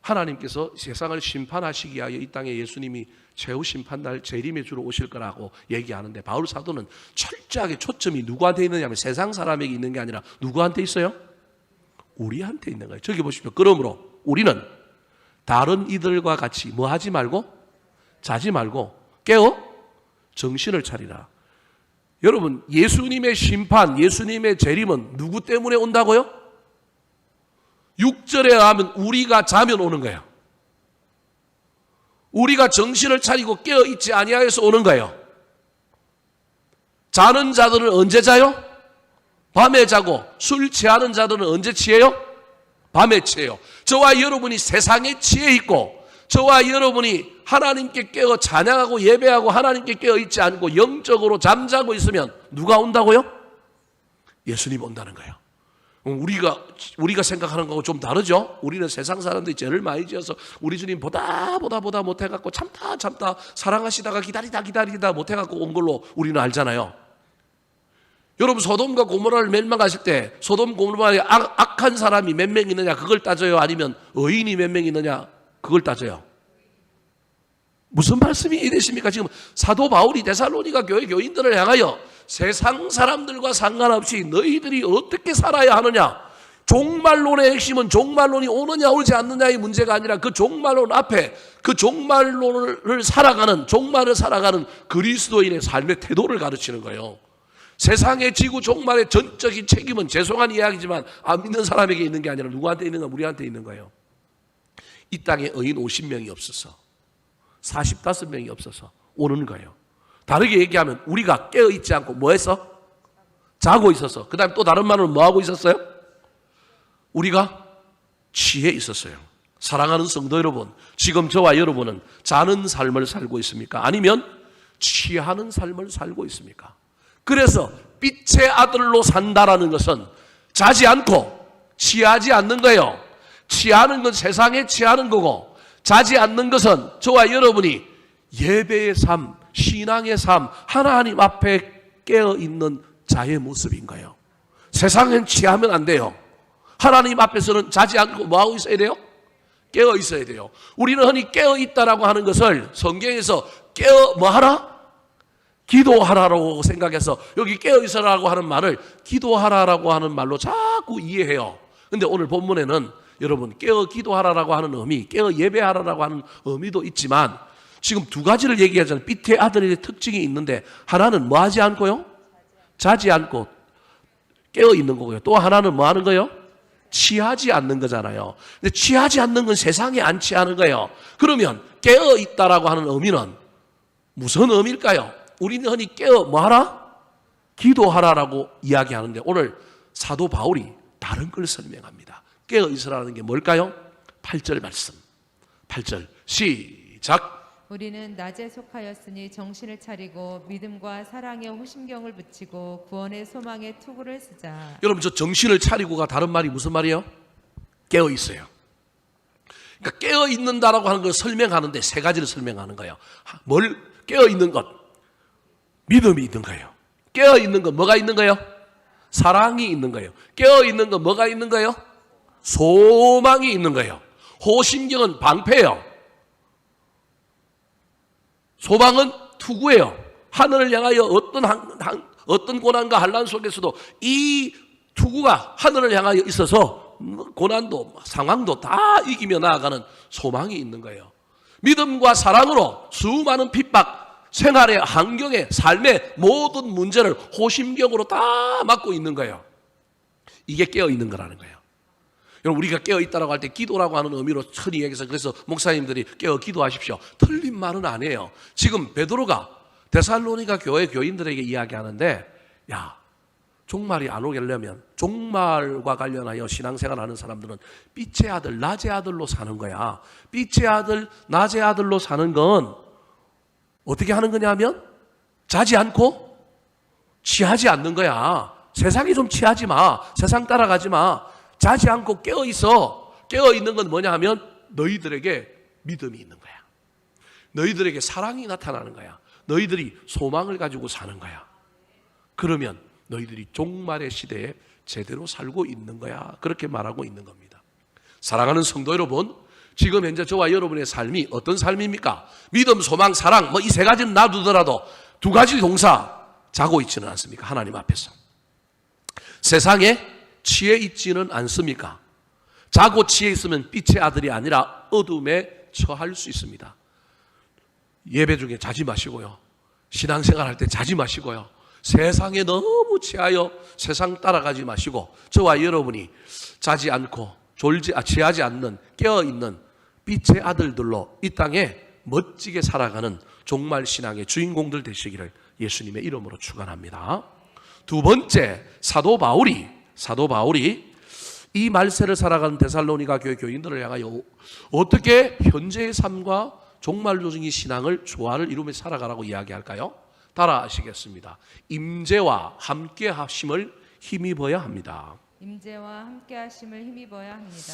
하나님께서 세상을 심판하시기 위하여 이 땅에 예수님이 최후 심판날 재림의 주로 오실 거라고 얘기하는데 바울 사도는 철저하게 초점이 누구한테 있느냐면 세상 사람에게 있는 게 아니라 누구한테 있어요? 우리한테 있는 거예요. 저기 보십시오. 그러므로 우리는 다른 이들과 같이 뭐 하지 말고 자지 말고 깨어 정신을 차리라. 여러분 예수님의 심판, 예수님의 재림은 누구 때문에 온다고요? 6절에 하면 우리가 자면 오는 거예요. 우리가 정신을 차리고 깨어있지 아니하여서 오는 거예요. 자는 자들은 언제 자요? 밤에 자고 술 취하는 자들은 언제 취해요? 밤에 취해요. 저와 여러분이 세상에 취해 있고 저와 여러분이 하나님께 깨어 찬양하고 예배하고 하나님께 깨어 있지 않고 영적으로 잠자고 있으면 누가 온다고요? 예수님 온다는 거예요. 우리가 생각하는 거하고 좀 다르죠? 우리는 세상 사람들이 죄를 많이 지어서 우리 주님 보다 못해갖고 참다 사랑하시다가 기다리다 못해갖고 온 걸로 우리는 알잖아요. 여러분 소돔과 고모라를 멸망하실 때 소돔 고모라에 악한 사람이 몇 명 있느냐 그걸 따져요? 아니면 의인이 몇 명 있느냐 그걸 따져요? 무슨 말씀이 되십니까? 지금 사도 바울이 데살로니가 교회 교인들을 향하여 세상 사람들과 상관없이 너희들이 어떻게 살아야 하느냐, 종말론의 핵심은 종말론이 오느냐 오지 않느냐의 문제가 아니라 그 종말론 앞에 그 종말론을 살아가는 그리스도인의 삶의 태도를 가르치는 거예요. 세상의 지구 종말의 전적인 책임은 죄송한 이야기지만 안 믿는 사람에게 있는 게 아니라 누구한테 있는가? 우리한테 있는 거예요. 이 땅에 의인 50명이 없어서 45명이 없어서 오는 거예요. 다르게 얘기하면 우리가 깨어있지 않고 뭐 했어? 자고 있었어. 그 다음에 또 다른 말로 뭐 하고 있었어요? 우리가 취해 있었어요. 사랑하는 성도 여러분, 지금 저와 여러분은 자는 삶을 살고 있습니까? 아니면 취하는 삶을 살고 있습니까? 그래서 빛의 아들로 산다라는 것은 자지 않고 취하지 않는 거예요. 취하는 건 세상에 취하는 거고, 자지 않는 것은 저와 여러분이 예배의 삶, 신앙의 삶, 하나님 앞에 깨어있는 자의 모습인 거예요. 세상엔 취하면 안 돼요. 하나님 앞에서는 자지 않고 뭐하고 있어야 돼요? 깨어 있어야 돼요. 우리는 흔히 깨어 있다라고 하는 것을 성경에서 깨어 뭐하라? 기도하라라고 생각해서 여기 깨어 있어라고 하는 말을 기도하라라고 하는 말로 자꾸 이해해요. 근데 오늘 본문에는 여러분 깨어 기도하라라고 하는 의미, 깨어 예배하라라고 하는 의미도 있지만 지금 두 가지를 얘기하잖아요. 빛의 아들의 특징이 있는데 하나는 뭐 하지 않고요? 자지 않고 깨어 있는 거고요. 또 하나는 뭐 하는 거예요? 취하지 않는 거잖아요. 근데 취하지 않는 건 세상에 안 취하는 거예요. 그러면 깨어 있다라고 하는 의미는 무슨 의미일까요? 우리는 흔히 깨어 뭐하라? 기도하라라고 이야기하는데 오늘 사도 바울이 다른 걸 설명합니다. 깨어 있으라는 게 뭘까요? 8절 말씀. 8절 시작. 우리는 낮에 속하였으니 정신을 차리고 믿음과 사랑에 호심경을 붙이고 구원의 소망에 투구를 쓰자. 여러분 저 정신을 차리고가 다른 말이 무슨 말이에요? 깨어 있어요. 그러니까 깨어 있는다라고 하는 걸 설명하는데 세 가지를 설명하는 거예요. 뭘 깨어 있는 것? 믿음이 있는 거예요. 깨어 있는 건 뭐가 있는 거예요? 사랑이 있는 거예요. 깨어 있는 건 뭐가 있는 거예요? 소망이 있는 거예요. 호심경은 방패예요. 소망은 투구예요. 하늘을 향하여 어떤 고난과 환난 속에서도 이 투구가 하늘을 향하여 있어서 고난도 상황도 다 이기며 나아가는 소망이 있는 거예요. 믿음과 사랑으로 수많은 핍박, 생활의 환경에 삶의 모든 문제를 호심경으로 다 막고 있는 거예요. 이게 깨어 있는 거라는 거예요. 여러분 우리가 깨어 있다라고 할 때 기도라고 하는 의미로 흔히 얘기해서 그래서 목사님들이 깨어 기도하십시오. 틀린 말은 아니에요. 지금 베드로가 데살로니가 교회 교인들에게 이야기하는데 야 종말이 안 오려면 종말과 관련하여 신앙생활 하는 사람들은 빛의 아들, 낮의 아들로 사는 거야. 빛의 아들, 낮의 아들로 사는 건 어떻게 하는 거냐면 자지 않고 취하지 않는 거야. 세상에 좀 취하지 마. 세상 따라가지 마. 자지 않고 깨어 있어. 깨어 있는 건 뭐냐 하면 너희들에게 믿음이 있는 거야. 너희들에게 사랑이 나타나는 거야. 너희들이 소망을 가지고 사는 거야. 그러면 너희들이 종말의 시대에 제대로 살고 있는 거야. 그렇게 말하고 있는 겁니다. 사랑하는 성도 여러분, 지금 현재 저와 여러분의 삶이 어떤 삶입니까? 믿음, 소망, 사랑 이 세 가지는 놔두더라도 두 가지 동사 자고 있지는 않습니까? 하나님 앞에서. 세상에 취해 있지는 않습니까? 자고 취해 있으면 빛의 아들이 아니라 어둠에 처할 수 있습니다. 예배 중에 자지 마시고요. 신앙생활 할 때 자지 마시고요. 세상에 너무 취하여 세상 따라가지 마시고 저와 여러분이 자지 않고 취하지 않는 깨어있는 빛의 아들들로 이 땅에 멋지게 살아가는 종말 신앙의 주인공들 되시기를 예수님의 이름으로 축원합니다. 두 번째, 사도 바울이 이 말세를 살아가는 데살로니가 교회 교인들을 향하여 어떻게 현재의 삶과 종말 조정의 신앙을 조화를 이루며 살아가라고 이야기할까요? 따라 하시겠습니다. 임재와 함께 하심을 힘입어야 합니다. 임재와 함께 하심을 힘입어야 합니다.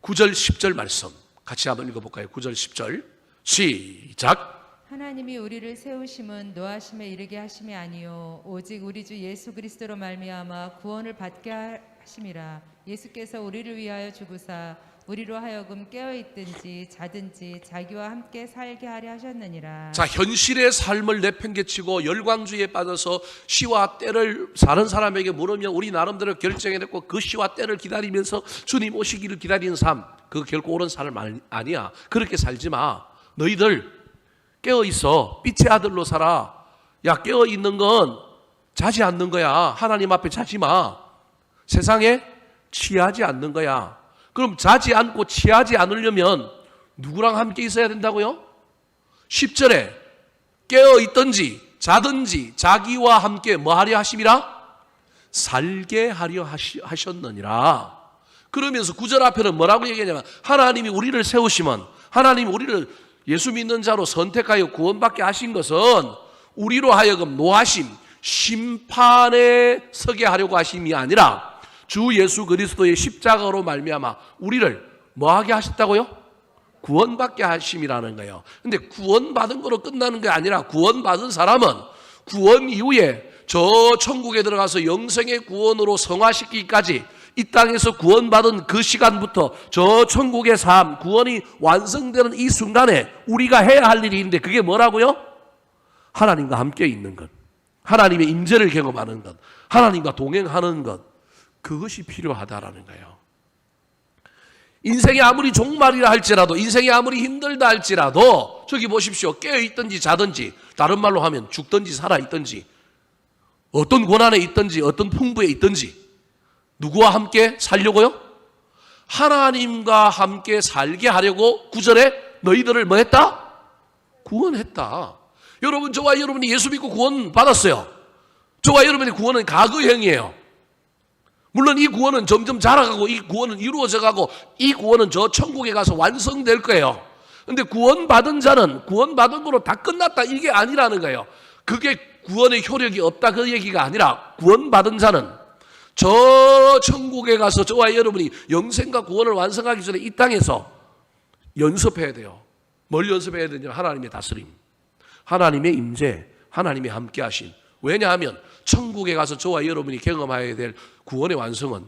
9절 10절 말씀 같이 한번 읽어볼까요? 9절 10절 시작. 하나님이 우리를 세우심은 노하심에 이르게 하심이 아니요 오직 우리 주 예수 그리스도로 말미암아 구원을 받게 하심이라. 예수께서 우리를 위하여 죽으사 우리로 하여금 깨어있든지 자든지 자기와 함께 살게 하려 하셨느니라. 자, 현실의 삶을 내팽개치고 열광주의에 빠져서 시와 때를 사는 사람에게 물으면 우리 나름대로 결정해냈고 그 시와 때를 기다리면서 주님 오시기를 기다리는 삶, 그거 결코 옳은 삶 아니야. 그렇게 살지 마. 너희들 깨어있어. 빛의 아들로 살아. 야, 깨어있는 건 자지 않는 거야. 하나님 앞에 자지 마. 세상에 취하지 않는 거야. 그럼 자지 않고 취하지 않으려면 누구랑 함께 있어야 된다고요? 10절에 깨어있든지 자든지 자기와 함께 뭐 하려 하심이라? 살게 하려 하셨느니라. 그러면서 9절 앞에는 뭐라고 얘기하냐면 하나님이 우리를 세우시면 하나님이 우리를 예수 믿는 자로 선택하여 구원받게 하신 것은 우리로 하여금 노하심, 심판에 서게 하려고 하심이 아니라 주 예수 그리스도의 십자가로 말미암아 우리를 뭐하게 하셨다고요? 구원받게 하심이라는 거예요. 근데 구원받은 거로 끝나는 게 아니라 구원받은 사람은 구원 이후에 저 천국에 들어가서 영생의 구원으로 성화시키기까지 이 땅에서 구원받은 그 시간부터 저 천국의 삶, 구원이 완성되는 이 순간에 우리가 해야 할 일이 있는데 그게 뭐라고요? 하나님과 함께 있는 것, 하나님의 임재를 경험하는 것, 하나님과 동행하는 것, 그것이 필요하다라는 거예요. 인생이 아무리 종말이라 할지라도, 인생이 아무리 힘들다 할지라도 저기 보십시오. 깨어있든지 자든지, 다른 말로 하면 죽든지 살아있든지, 어떤 고난에 있든지 어떤 풍부에 있든지 누구와 함께 살려고요? 하나님과 함께 살게 하려고 구절에 너희들을 뭐 했다? 구원했다. 여러분, 저와 여러분이 예수 믿고 구원 받았어요. 저와 여러분의 구원은 과거형이에요. 물론 이 구원은 점점 자라가고 이 구원은 이루어져 가고 이 구원은 저 천국에 가서 완성될 거예요. 그런데 구원받은 자는 구원받은 거로 다 끝났다 이게 아니라는 거예요. 그게 구원의 효력이 없다 그 얘기가 아니라 구원받은 자는 저 천국에 가서 저와 여러분이 영생과 구원을 완성하기 전에 이 땅에서 연습해야 돼요. 뭘 연습해야 되냐면 하나님의 다스림, 하나님의 임재, 하나님의 함께하심. 왜냐하면 천국에 가서 저와 여러분이 경험해야 될 구원의 완성은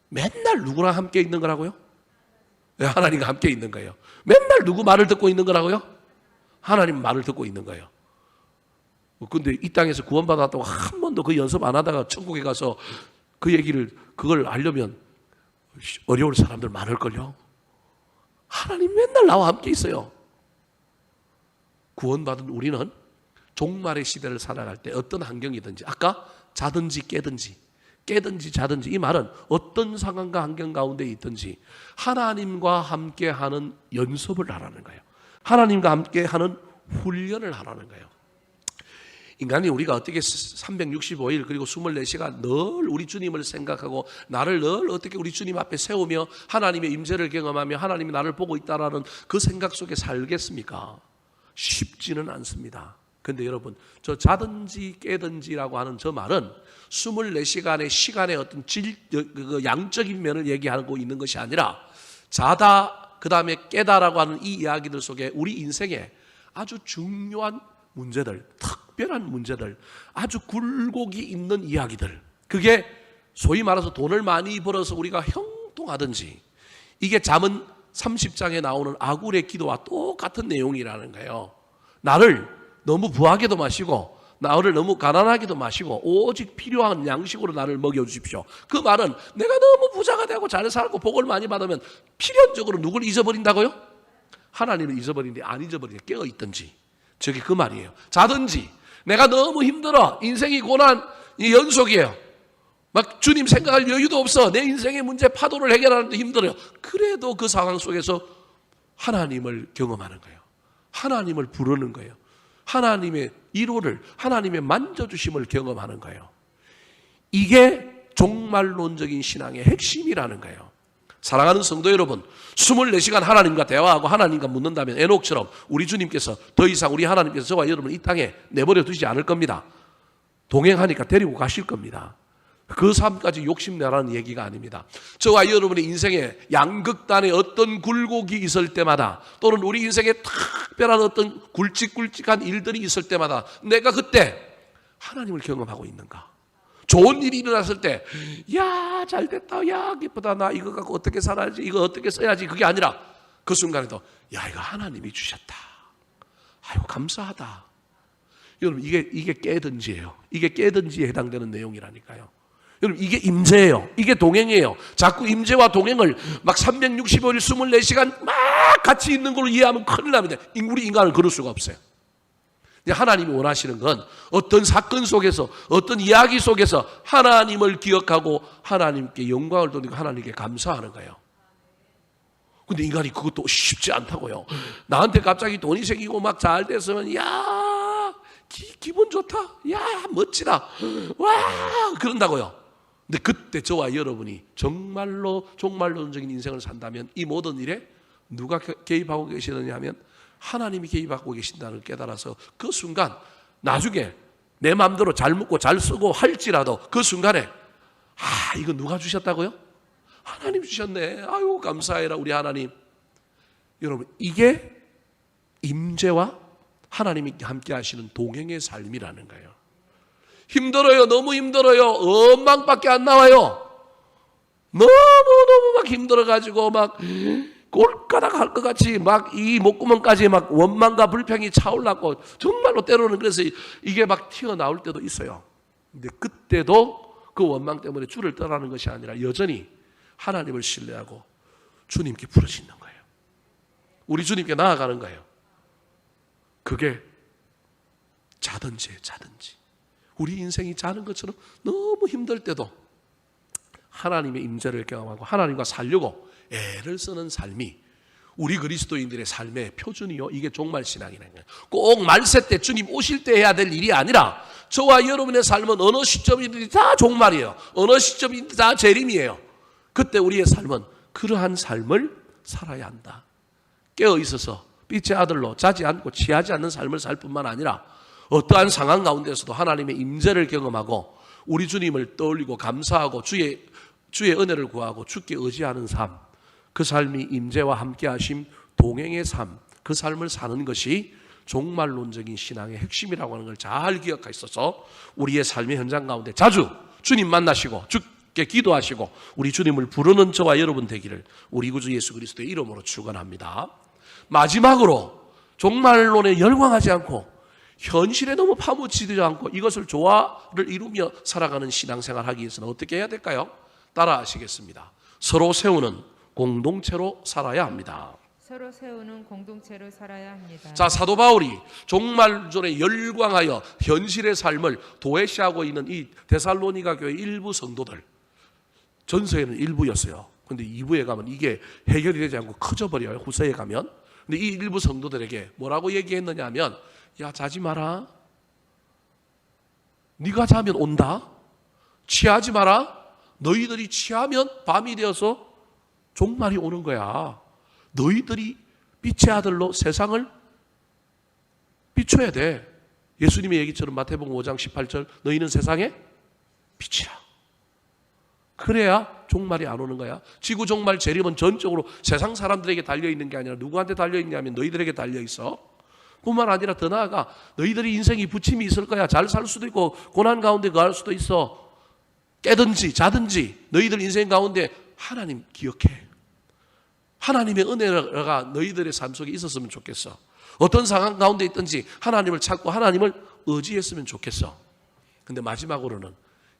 맨날 누구랑 함께 있는 거라고요? 네, 하나님과 함께 있는 거예요. 맨날 누구 말을 듣고 있는 거라고요? 하나님 말을 듣고 있는 거예요. 근데 이 땅에서 구원받았다고 한 번도 그 연습 안 하다가 천국에 가서 그 얘기를 그걸 알려면 어려울 사람들 많을걸요. 하나님 맨날 나와 함께 있어요. 구원받은 우리는 종말의 시대를 살아갈 때 어떤 환경이든지, 아까 자든지 깨든지 자든지, 이 말은 어떤 상황과 환경 가운데 있든지 하나님과 함께하는 연습을 하라는 거예요. 하나님과 함께하는 훈련을 하라는 거예요. 인간이 우리가 어떻게 365일 그리고 24시간 늘 우리 주님을 생각하고 나를 늘 어떻게 우리 주님 앞에 세우며 하나님의 임재를 경험하며 하나님이 나를 보고 있다라는 그 생각 속에 살겠습니까? 쉽지는 않습니다. 그런데 여러분, 저 자든지 깨든지라고 하는 저 말은 24시간의 시간의 어떤 양적인 면을 얘기하고 있는 것이 아니라 자다 그 다음에 깨다라고 하는 이 이야기들 속에 우리 인생에 아주 중요한 문제들, 특별한 문제들, 아주 굴곡이 있는 이야기들, 그게 소위 말해서 돈을 많이 벌어서 우리가 형통하든지, 이게 잠언 30장에 나오는 아굴의 기도와 똑같은 내용이라는 거예요. 나를 너무 부하게도 마시고 나를 너무 가난하게도 마시고 오직 필요한 양식으로 나를 먹여주십시오. 그 말은 내가 너무 부자가 되고 잘 살고 복을 많이 받으면 필연적으로 누굴 잊어버린다고요? 하나님을 잊어버리는데 안 잊어버리게 깨어있든지, 저게 그 말이에요. 자든지, 내가 너무 힘들어, 인생이 고난 이 연속이에요, 막 주님 생각할 여유도 없어, 내 인생의 문제 파도를 해결하는데 힘들어요. 그래도 그 상황 속에서 하나님을 경험하는 거예요. 하나님을 부르는 거예요. 하나님의 위로를, 하나님의 만져주심을 경험하는 거예요. 이게 종말론적인 신앙의 핵심이라는 거예요. 사랑하는 성도 여러분, 24시간 하나님과 대화하고 하나님과 묻는다면 에녹처럼 우리 주님께서 더 이상 우리 하나님께서 저와 여러분을 이 땅에 내버려 두지 않을 겁니다. 동행하니까 데리고 가실 겁니다. 그 삶까지 욕심내라는 얘기가 아닙니다. 저와 여러분의 인생에 양극단의 어떤 굴곡이 있을 때마다, 또는 우리 인생에 특별한 어떤 굵직굵직한 일들이 있을 때마다 내가 그때 하나님을 경험하고 있는가? 좋은 일이 일어났을 때, 야, 잘 됐다, 야, 기쁘다, 나 이거 갖고 어떻게 살아야지, 이거 어떻게 써야지, 그게 아니라 그 순간에도, 야, 이거 하나님이 주셨다, 아유, 감사하다. 여러분, 이게 깨든지예요. 이게 깨든지에 해당되는 내용이라니까요. 여러분, 이게 임재예요. 이게 동행이에요. 자꾸 임재와 동행을 막 365일 24시간 막 같이 있는 걸로 이해하면 큰일 납니다. 우리 인간은 그럴 수가 없어요. 하나님이 원하시는 건 어떤 사건 속에서, 어떤 이야기 속에서 하나님을 기억하고 하나님께 영광을 돌리고 하나님께 감사하는 거예요. 근데 인간이 그것도 쉽지 않다고요. 나한테 갑자기 돈이 생기고 막 잘 됐으면, 야, 기분 좋다, 야, 멋지다, 와, 그런다고요. 근데 그때 저와 여러분이 정말로 종말론적인 인생을 산다면 이 모든 일에 누가 개입하고 계시느냐 하면 하나님이 개입하고 계신다는 걸 깨달아서 그 순간 나중에 내 마음대로 잘 먹고 잘 쓰고 할지라도 그 순간에 이거 누가 주셨다고요? 하나님 주셨네. 아유 감사해라 우리 하나님. 여러분 이게 임재와 하나님이 함께 하시는 동행의 삶이라는 거예요. 힘들어요. 너무 힘들어요. 엉망밖에 안 나와요. 너무 막 힘들어가지고 막 꼴까닥 할 것 같이 막 이 목구멍까지 막 원망과 불평이 차올랐고 정말로 때로는 그래서 이게 막 튀어나올 때도 있어요. 근데 그때도 그 원망 때문에 주를 떠나는 것이 아니라 여전히 하나님을 신뢰하고 주님께 부르짖는 거예요. 우리 주님께 나아가는 거예요. 그게 자든지 우리 인생이 자는 것처럼 너무 힘들 때도 하나님의 임재를 경험하고 하나님과 살려고 애를 쓰는 삶이 우리 그리스도인들의 삶의 표준이요. 이게 종말신앙이라는 거예요. 꼭 말세 때 주님 오실 때 해야 될 일이 아니라 저와 여러분의 삶은 어느 시점이든지 다 종말이에요. 어느 시점이든지 다 재림이에요. 그때 우리의 삶은 그러한 삶을 살아야 한다. 깨어 있어서 빛의 아들로 자지 않고 취하지 않는 삶을 살 뿐만 아니라 어떠한 상황 가운데서도 하나님의 임재를 경험하고 우리 주님을 떠올리고 감사하고 주의 은혜를 구하고 주께 의지하는 삶, 그 삶이 임재와 함께 하심 동행의 삶, 그 삶을 사는 것이 종말론적인 신앙의 핵심이라고 하는 걸 잘 기억하셔서 우리의 삶의 현장 가운데 자주 주님 만나시고 주께 기도하시고 우리 주님을 부르는 저와 여러분 되기를 우리 구주 예수 그리스도의 이름으로 축원합니다. 마지막으로 종말론에 열광하지 않고 현실에 너무 파묻히지 않고 이것을 조화를 이루며 살아가는 신앙생활 하기 위해서는 어떻게 해야 될까요? 따라 하시겠습니다. 서로 세우는 공동체로 살아야 합니다. 서로 세우는 공동체로 살아야 합니다. 자, 사도 바울이 종말론에 열광하여 현실의 삶을 도외시하고 있는 이 데살로니가 교회 일부 성도들, 전서에는 일부였어요. 근데 2부에 가면 이게 해결이 되지 않고 커져버려요. 후서에 가면. 근데 이 일부 성도들에게 뭐라고 얘기했느냐 하면, 야, 자지 마라. 네가 자면 온다. 취하지 마라. 너희들이 취하면 밤이 되어서 종말이 오는 거야. 너희들이 빛의 아들로 세상을 비춰야 돼. 예수님의 얘기처럼 마태복음 5장 18절 너희는 세상의 빛이라. 그래야 종말이 안 오는 거야. 지구 종말 재림은 전적으로 세상 사람들에게 달려있는 게 아니라 누구한테 달려있냐면 너희들에게 달려있어. 뿐만 아니라 더 나아가 너희들이 인생이 부침이 있을 거야. 잘 살 수도 있고 고난 가운데 거할 수도 있어. 깨든지 자든지 너희들 인생 가운데 하나님 기억해. 하나님의 은혜가 너희들의 삶 속에 있었으면 좋겠어. 어떤 상황 가운데 있든지 하나님을 찾고 하나님을 의지했으면 좋겠어. 근데 마지막으로는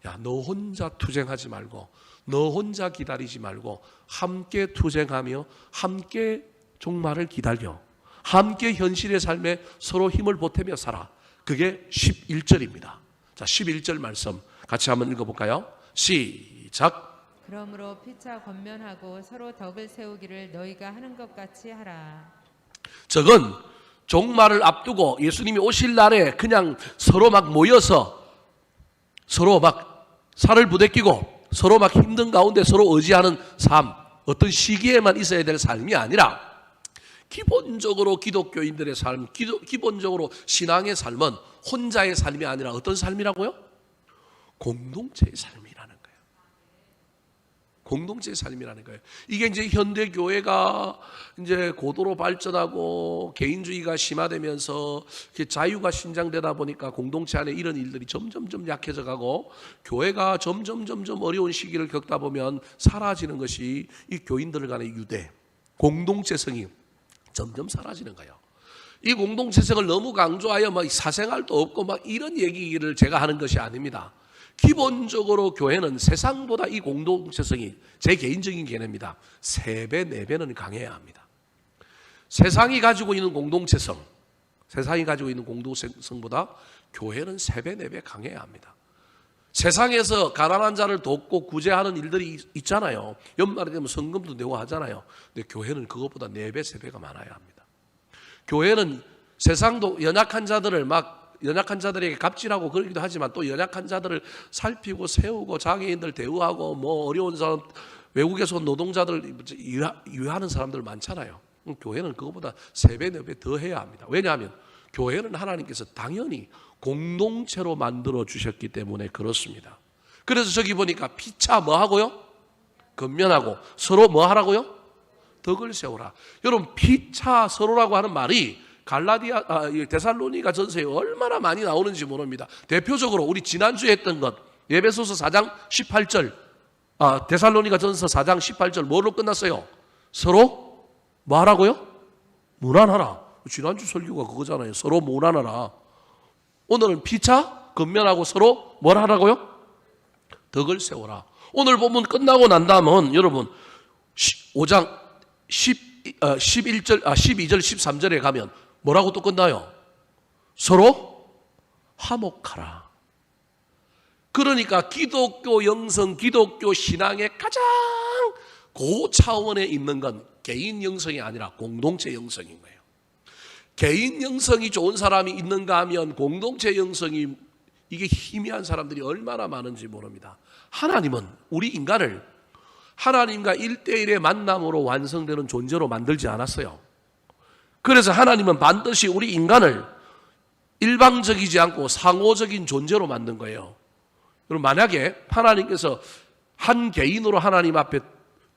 야, 너 혼자 투쟁하지 말고 너 혼자 기다리지 말고 함께 투쟁하며 함께 종말을 기다려. 함께 현실의 삶에 서로 힘을 보태며 살아. 그게 11절입니다. 자, 11절 말씀 같이 한번 읽어볼까요? 시작. 그러므로 피차 권면하고 서로 덕을 세우기를 너희가 하는 것 같이 하라. 저건 종말을 앞두고 예수님이 오실 날에 그냥 서로 막 모여서 서로 막 살을 부대끼고 서로 막 힘든 가운데 서로 의지하는 삶, 어떤 시기에만 있어야 될 삶이 아니라 기본적으로 기독교인들의 삶, 기본적으로 신앙의 삶은 혼자의 삶이 아니라 어떤 삶이라고요? 공동체의 삶이라는 거예요. 공동체의 삶이라는 거예요. 이게 이제 현대 교회가 이제 고도로 발전하고 개인주의가 심화되면서 자유가 신장되다 보니까 공동체 안에 이런 일들이 점점 약해져 가고 교회가 점점 어려운 시기를 겪다 보면 사라지는 것이 이 교인들 간의 유대, 공동체성이 점점 사라지는 거예요. 이 공동체성을 너무 강조하여 막 사생활도 없고 막 이런 얘기를 제가 하는 것이 아닙니다. 기본적으로 교회는 세상보다 이 공동체성이 제 개인적인 견해입니다. 3배, 4배는 강해야 합니다. 세상이 가지고 있는 공동체성, 세상이 가지고 있는 공동체성보다 교회는 3배, 4배 강해야 합니다. 세상에서 가난한 자를 돕고 구제하는 일들이 있잖아요. 연말이 되면 성금도 내고 하잖아요. 근데 교회는 그것보다 4배, 3배가 많아야 합니다. 교회는 세상도 연약한 자들에게 갑질하고 그러기도 하지만 또 연약한 자들을 살피고 세우고 장애인들 대우하고 뭐 어려운 사람, 외국에서 온 노동자들 유하는 사람들 많잖아요. 교회는 그것보다 3배, 4배 더 해야 합니다. 왜냐하면 교회는 하나님께서 당연히 공동체로 만들어 주셨기 때문에 그렇습니다. 그래서 저기 보니까 피차 뭐 하고요? 근면하고 서로 뭐 하라고요? 덕을 세우라. 여러분 피차 서로라고 하는 말이 데살로니가 전서에 얼마나 많이 나오는지 모릅니다. 대표적으로 우리 지난주에 했던 것 에베소서 4장 18절 데살로니가 전서 4장 18절 뭐로 끝났어요? 서로 뭐 하라고요? 무난하라. 지난주 설교가 그거잖아요. 서로 무난하라. 오늘은 피차 근면하고 서로 뭘 하라고요? 덕을 세워라. 오늘 본문 끝나고 난 다음은 여러분 5장 12절 13절에 가면 뭐라고 또 끝나요? 서로 화목하라. 그러니까 기독교 영성, 기독교 신앙의 가장 고차원에 있는 건 개인 영성이 아니라 공동체 영성인 거예요. 개인 영성이 좋은 사람이 있는가 하면 공동체 영성이 이게 희미한 사람들이 얼마나 많은지 모릅니다. 하나님은 우리 인간을 하나님과 1대1의 만남으로 완성되는 존재로 만들지 않았어요. 그래서 하나님은 반드시 우리 인간을 일방적이지 않고 상호적인 존재로 만든 거예요. 여러분 만약에 하나님께서 한 개인으로 하나님 앞에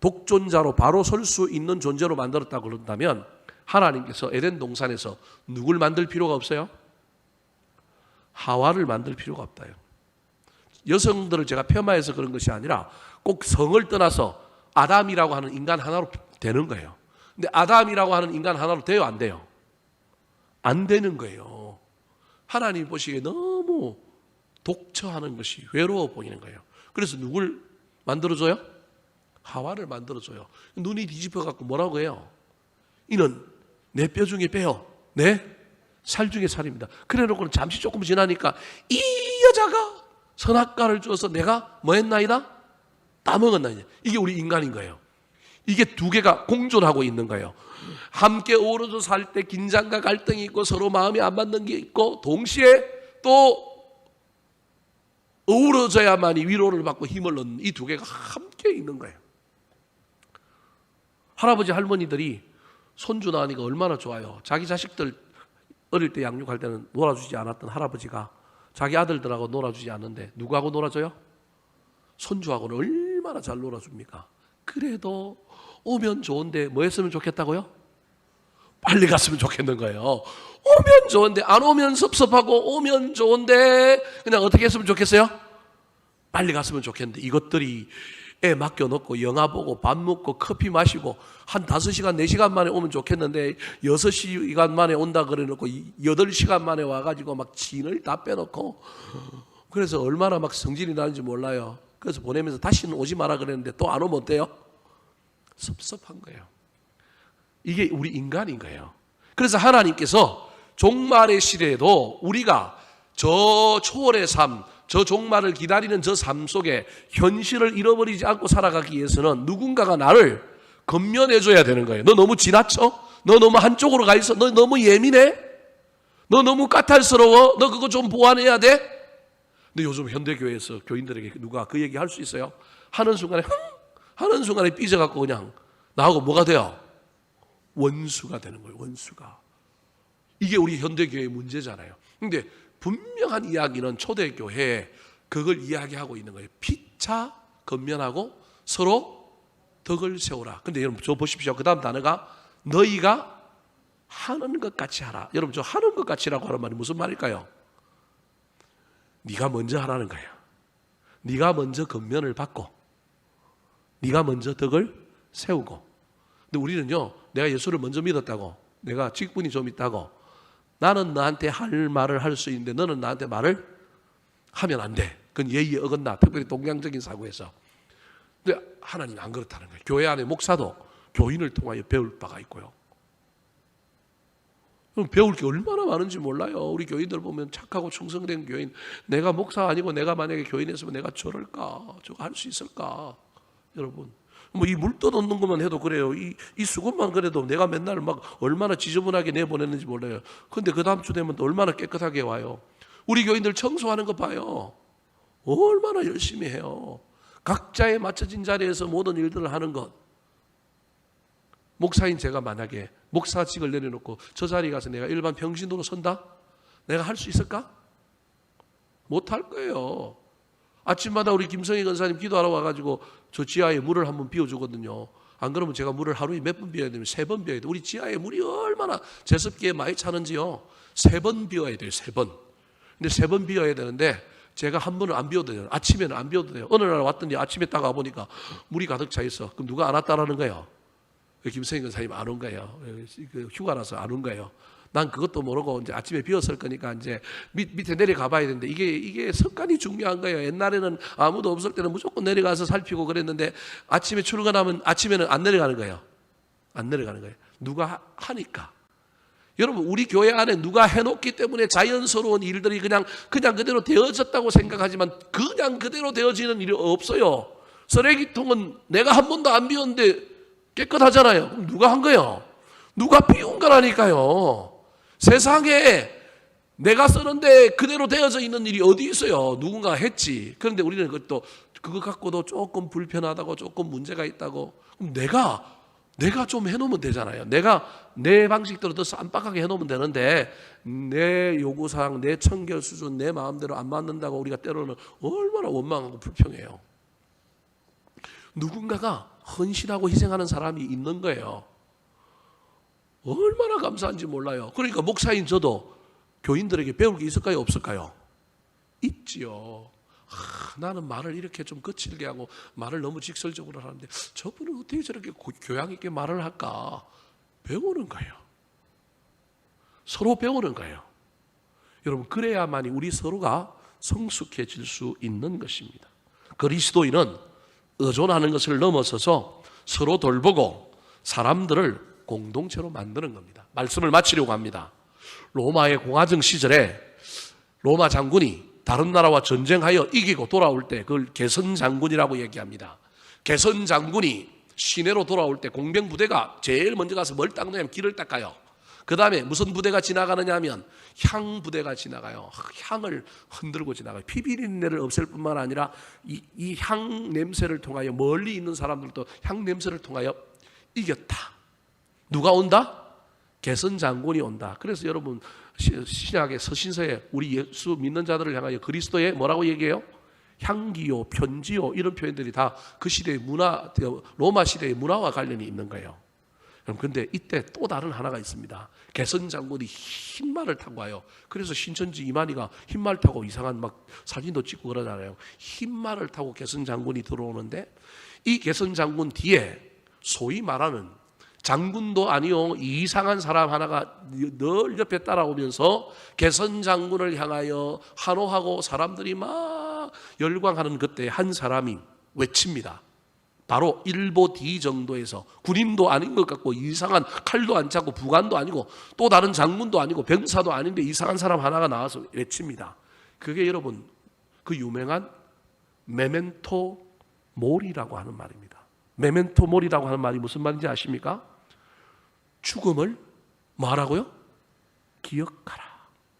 독존자로 바로 설 수 있는 존재로 만들었다고 그런다면 하나님께서 에덴 동산에서 누굴 만들 필요가 없어요? 하와를 만들 필요가 없다요. 여성들을 제가 폄하해서 그런 것이 아니라 꼭 성을 떠나서 아담이라고 하는 인간 하나로 되는 거예요. 근데 아담이라고 하는 인간 하나로 돼요? 안 돼요? 안 되는 거예요. 하나님 보시기에 너무 독처하는 것이 외로워 보이는 거예요. 그래서 누굴 만들어줘요? 하와를 만들어줘요. 눈이 뒤집혀갖고 뭐라고 해요? 이는 내 뼈 중에 뼈요, 내 살 중에 살입니다. 그래 놓고는 잠시 조금 지나니까 이 여자가 선악과를 주어서 내가 뭐 했나이다? 따먹었나이다. 이게 우리 인간인 거예요. 이게 두 개가 공존하고 있는 거예요. 함께 어우러져 살 때 긴장과 갈등이 있고 서로 마음이 안 맞는 게 있고 동시에 또 어우러져야만이 위로를 받고 힘을 얻는 이 두 개가 함께 있는 거예요. 할아버지 할머니들이 손주 낳으니까 얼마나 좋아요. 자기 자식들 어릴 때 양육할 때는 놀아주지 않았던 할아버지가 자기 아들들하고 놀아주지 않는데 누구하고 놀아줘요? 손주하고는 얼마나 잘 놀아줍니까? 그래도 오면 좋은데 뭐 했으면 좋겠다고요? 빨리 갔으면 좋겠는 거예요. 오면 좋은데 안 오면 섭섭하고 오면 좋은데 그냥 어떻게 했으면 좋겠어요? 빨리 갔으면 좋겠는데 이것들이 애 맡겨놓고 영화 보고 밥 먹고 커피 마시고 한 5시간 4시간 만에 오면 좋겠는데 6시간 만에 온다 그래놓고 8시간 만에 와가지고 막 진을 다 빼놓고 그래서 얼마나 막 성질이 나는지 몰라요. 그래서 보내면서 다시는 오지 마라 그랬는데 또 안 오면 어때요? 섭섭한 거예요. 이게 우리 인간인 거예요. 그래서 하나님께서 종말의 시대에도 우리가 저 초월의 삶, 저 종말을 기다리는 저 삶 속에 현실을 잃어버리지 않고 살아가기 위해서는 누군가가 나를 건면해줘야 되는 거예요. 너 너무 지나쳐? 너 너무 한쪽으로 가 있어? 너 너무 예민해? 너 너무 까탈스러워? 너 그거 좀 보완해야 돼? 근데 요즘 현대교회에서 교인들에게 누가 그 얘기 할 수 있어요? 하는 순간에 삐져갖고 그냥 나하고 뭐가 돼요? 원수가 되는 거예요. 원수가. 이게 우리 현대교회의 문제잖아요. 근데 분명한 이야기는 초대교회에 그걸 이야기하고 있는 거예요. 피차 건면하고 서로 덕을 세우라. 근데 여러분 저 보십시오. 그 다음 단어가 너희가 하는 것 같이 하라. 여러분 저 하는 것 같이라고 하는 말이 무슨 말일까요? 네가 먼저 하라는 거예요. 네가 먼저 건면을 받고 네가 먼저 덕을 세우고. 근데 우리는요, 내가 예수를 먼저 믿었다고, 내가 직분이 좀 있다고, 나는 너한테 할 말을 할 수 있는데 너는 나한테 말을 하면 안 돼. 그건 예의에 어긋나. 특별히 동양적인 사고에서. 근데 하나님은 안 그렇다는 거예요. 교회 안에 목사도 교인을 통하여 배울 바가 있고요. 배울 게 얼마나 많은지 몰라요. 우리 교인들 보면 착하고 충성된 교인, 내가 목사 아니고 내가 만약에 교인이었으면 내가 저럴까? 저거 할 수 있을까? 여러분, 뭐 이 물 떠놓는 것만 해도 그래요. 이 수건만 그래도 내가 맨날 막 얼마나 지저분하게 내보냈는지 몰라요. 근데 그 다음 주 되면 또 얼마나 깨끗하게 와요. 우리 교인들 청소하는 거 봐요. 얼마나 열심히 해요. 각자에 맞춰진 자리에서 모든 일들을 하는 것. 목사인 제가 만약에 목사직을 내려놓고 저 자리에 가서 내가 일반 평신도로 선다? 내가 할 수 있을까? 못할 거예요. 아침마다 우리 김성희 권사님 기도하러 와가지고 저 지하에 물을 한번 비워주거든요. 안 그러면 제가 물을 하루에 몇 번 비워야 되면 3번 비워야 돼요. 우리 지하에 물이 얼마나 제습기에 많이 차는지요. 3번 비워야 돼요. 3번. 근데 3번 비워야 되는데 제가 한 번은 안 비워도 돼요. 아침에는 안 비워도 돼요. 어느 날 왔더니 아침에 딱 와보니까 물이 가득 차 있어. 그럼 누가 안 왔다라는 거예요? 김성희 권사님 안 온 거예요. 휴가라서 안 온 거예요. 난 그것도 모르고 이제 아침에 비웠을 거니까 이제 밑에 내려가 봐야 되는데 이게 습관이 중요한 거예요. 옛날에는 아무도 없을 때는 무조건 내려가서 살피고 그랬는데 아침에 출근하면 아침에는 안 내려가는 거예요. 안 내려가는 거예요. 누가 하니까. 여러분 우리 교회 안에 누가 해놓기 때문에 자연스러운 일들이 그냥 그대로 되어졌다고 생각하지만 그냥 그대로 되어지는 일이 없어요. 쓰레기통은 내가 한 번도 안 비웠는데 깨끗하잖아요. 그럼 누가 한 거예요? 누가 비운 거라니까요. 세상에 내가 쓰는데 그대로 되어져 있는 일이 어디 있어요? 누군가 했지. 그런데 우리는 그것도 그거 갖고도 조금 불편하다고 조금 문제가 있다고. 그럼 내가 좀 해놓으면 되잖아요. 내가 내 방식대로 더 쌈박하게 해놓으면 되는데 내 요구사항, 내 청결 수준, 내 마음대로 안 맞는다고 우리가 때로는 얼마나 원망하고 불평해요. 누군가가 헌신하고 희생하는 사람이 있는 거예요. 얼마나 감사한지 몰라요. 그러니까 목사인 저도 교인들에게 배울 게 있을까요? 없을까요? 있지요. 나는 말을 이렇게 좀 거칠게 하고 말을 너무 직설적으로 하는데 저분은 어떻게 저렇게 교양 있게 말을 할까? 배우는 거예요. 서로 배우는 거예요. 여러분 그래야만이 우리 서로가 성숙해질 수 있는 것입니다. 그리스도인은 의존하는 것을 넘어서서 서로 돌보고 사람들을 공동체로 만드는 겁니다. 말씀을 마치려고 합니다. 로마의 공화정 시절에 로마 장군이 다른 나라와 전쟁하여 이기고 돌아올 때 그걸 개선 장군이라고 얘기합니다. 개선 장군이 시내로 돌아올 때 공병 부대가 제일 먼저 가서 뭘 닦느냐면 길을 닦아요. 그 다음에 무슨 부대가 지나가느냐 하면 향 부대가 지나가요. 향을 흔들고 지나가요. 피비린내를 없앨 뿐만 아니라 이 향 냄새를 통하여 멀리 있는 사람들도 향 냄새를 통하여 이겼다. 누가 온다? 개선 장군이 온다. 그래서 여러분 신약의 서신서에 우리 예수 믿는 자들을 향하여 그리스도의 뭐라고 얘기해요? 향기요, 편지요 이런 표현들이 다 그 시대의 문화, 로마 시대의 문화와 관련이 있는 거예요. 그런데 이때 또 다른 하나가 있습니다. 개선 장군이 흰말을 타고 와요. 그래서 신천지 이만희가 흰말 타고 이상한 막 사진도 찍고 그러잖아요. 흰말을 타고 개선 장군이 들어오는데 이 개선 장군 뒤에 소위 말하는 장군도 아니요 이상한 사람 하나가 늘 옆에 따라오면서 개선 장군을 향하여 환호하고 사람들이 막 열광하는 그때 한 사람이 외칩니다. 바로 일보 D 정도에서 군인도 아닌 것 같고 이상한 칼도 안 차고 부관도 아니고 또 다른 장군도 아니고 병사도 아닌데 이상한 사람 하나가 나와서 외칩니다. 그게 여러분 그 유명한 메멘토 모리라고 하는 말입니다. 메멘토 모리라고 하는 말이 무슨 말인지 아십니까? 죽음을 뭐하라고요? 기억하라.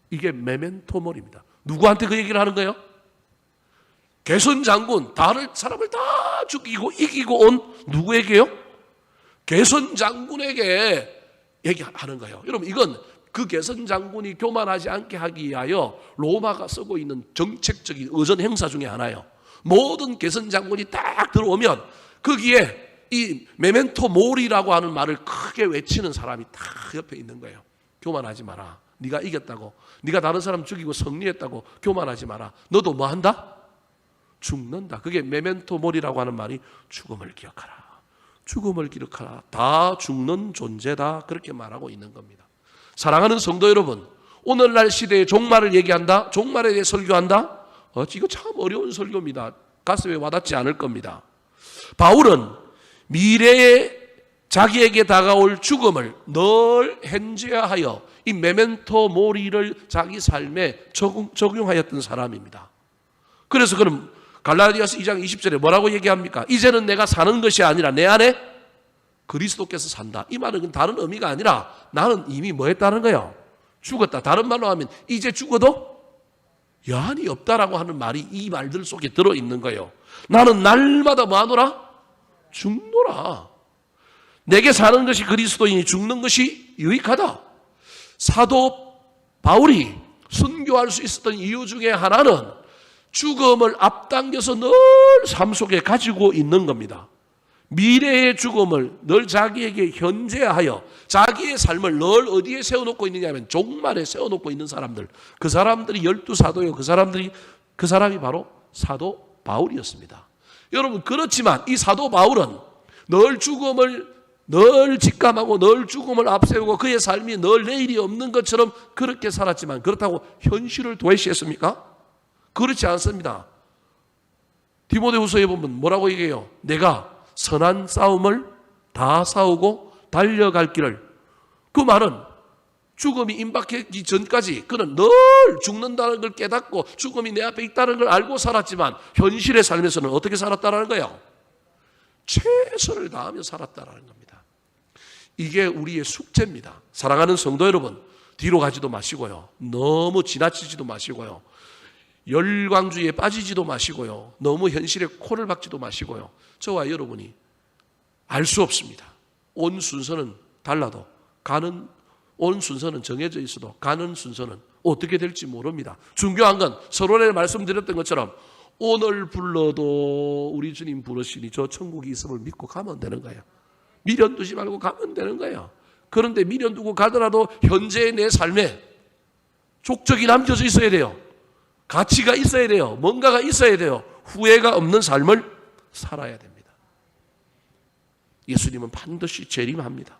이게 메멘토 모리입니다. 누구한테 그 얘기를 하는 거예요? 개선 장군, 사람을 다 죽이고 이기고 온 누구에게요? 개선 장군에게 얘기하는 거예요. 여러분 이건 그 개선 장군이 교만하지 않게 하기 위하여 로마가 쓰고 있는 정책적인 의전 행사 중에 하나예요. 모든 개선 장군이 딱 들어오면 거기에 이 메멘토 모리라고 하는 말을 크게 외치는 사람이 딱 옆에 있는 거예요. 교만하지 마라. 네가 이겼다고. 네가 다른 사람 죽이고 승리했다고 교만하지 마라. 너도 뭐 한다? 죽는다. 그게 메멘토 모리라고 하는 말이 죽음을 기억하라. 죽음을 기억하라. 다 죽는 존재다. 그렇게 말하고 있는 겁니다. 사랑하는 성도 여러분, 오늘날 시대의 종말을 얘기한다? 종말에 대해 설교한다? 이거 참 어려운 설교입니다. 가슴에 와닿지 않을 겁니다. 바울은 미래에 자기에게 다가올 죽음을 늘 현재화하여 이 메멘토 모리를 자기 삶에 적용하였던 사람입니다. 그래서 그럼 갈라디아서 2장 20절에 뭐라고 얘기합니까? 이제는 내가 사는 것이 아니라 내 안에 그리스도께서 산다. 이 말은 다른 의미가 아니라 나는 이미 뭐 했다는 거예요? 죽었다. 다른 말로 하면 이제 죽어도 여한이 없다라고 하는 말이 이 말들 속에 들어있는 거예요. 나는 날마다 뭐 하노라? 죽노라. 내게 사는 것이 그리스도이니 죽는 것이 유익하다. 사도 바울이 순교할 수 있었던 이유 중에 하나는 죽음을 앞당겨서 늘 삶 속에 가지고 있는 겁니다. 미래의 죽음을 늘 자기에게 현재하여 자기의 삶을 늘 어디에 세워놓고 있느냐 하면 종말에 세워놓고 있는 사람들, 그 사람들이 12사도요. 그 사람이 바로 사도 바울이었습니다. 여러분, 그렇지만 이 사도 바울은 늘 죽음을 늘 직감하고 늘 죽음을 앞세우고 그의 삶이 늘 내일이 없는 것처럼 그렇게 살았지만 그렇다고 현실을 도외시했습니까? 그렇지 않습니다. 디모데후서에 보면 뭐라고 얘기해요? 내가 선한 싸움을 다 싸우고 달려갈 길을. 그 말은 죽음이 임박하기 전까지 그는 늘 죽는다는 걸 깨닫고 죽음이 내 앞에 있다는 걸 알고 살았지만 현실의 삶에서는 어떻게 살았다는 거예요? 최선을 다하며 살았다는 겁니다. 이게 우리의 숙제입니다. 사랑하는 성도 여러분, 뒤로 가지도 마시고요. 너무 지나치지도 마시고요. 열광주의에 빠지지도 마시고요. 너무 현실에 코를 박지도 마시고요. 저와 여러분이 알 수 없습니다. 온 순서는 달라도 온 순서는 정해져 있어도 가는 순서는 어떻게 될지 모릅니다. 중요한 건 서론에 말씀드렸던 것처럼 오늘 불러도 우리 주님 부르시니 저 천국이 있음을 믿고 가면 되는 거예요. 미련 두지 말고 가면 되는 거예요. 그런데 미련 두고 가더라도 현재의 내 삶에 족적이 남겨져 있어야 돼요. 가치가 있어야 돼요. 뭔가가 있어야 돼요. 후회가 없는 삶을 살아야 됩니다. 예수님은 반드시 재림합니다.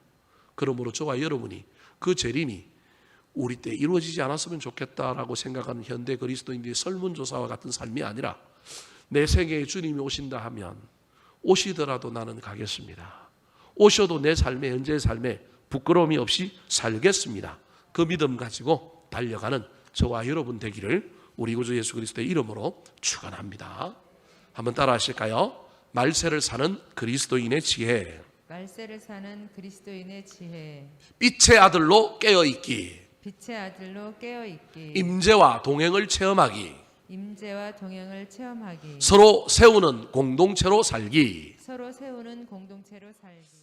그러므로 저와 여러분이 그 재림이 우리 때 이루어지지 않았으면 좋겠다라고 생각하는 현대 그리스도인들의 설문조사와 같은 삶이 아니라 내 생애에 주님이 오신다 하면 오시더라도 나는 가겠습니다. 오셔도 내 삶에, 현재의 삶에 부끄러움이 없이 살겠습니다. 그 믿음 가지고 달려가는 저와 여러분 되기를 우리 구주 예수 그리스도의 이름으로 축원합니다. 한번 따라 하실까요? 말세를 사는 그리스도인의 지혜. 말세를 사는 그리스도인의 지혜. 빛의 아들로 깨어있기. 빛의 아들로 깨어있기. 임재와 동행을 체험하기. 임재와 동행을 체험하기. 서로 세우는 공동체로 살기. 서로 세우는 공동체로 살기.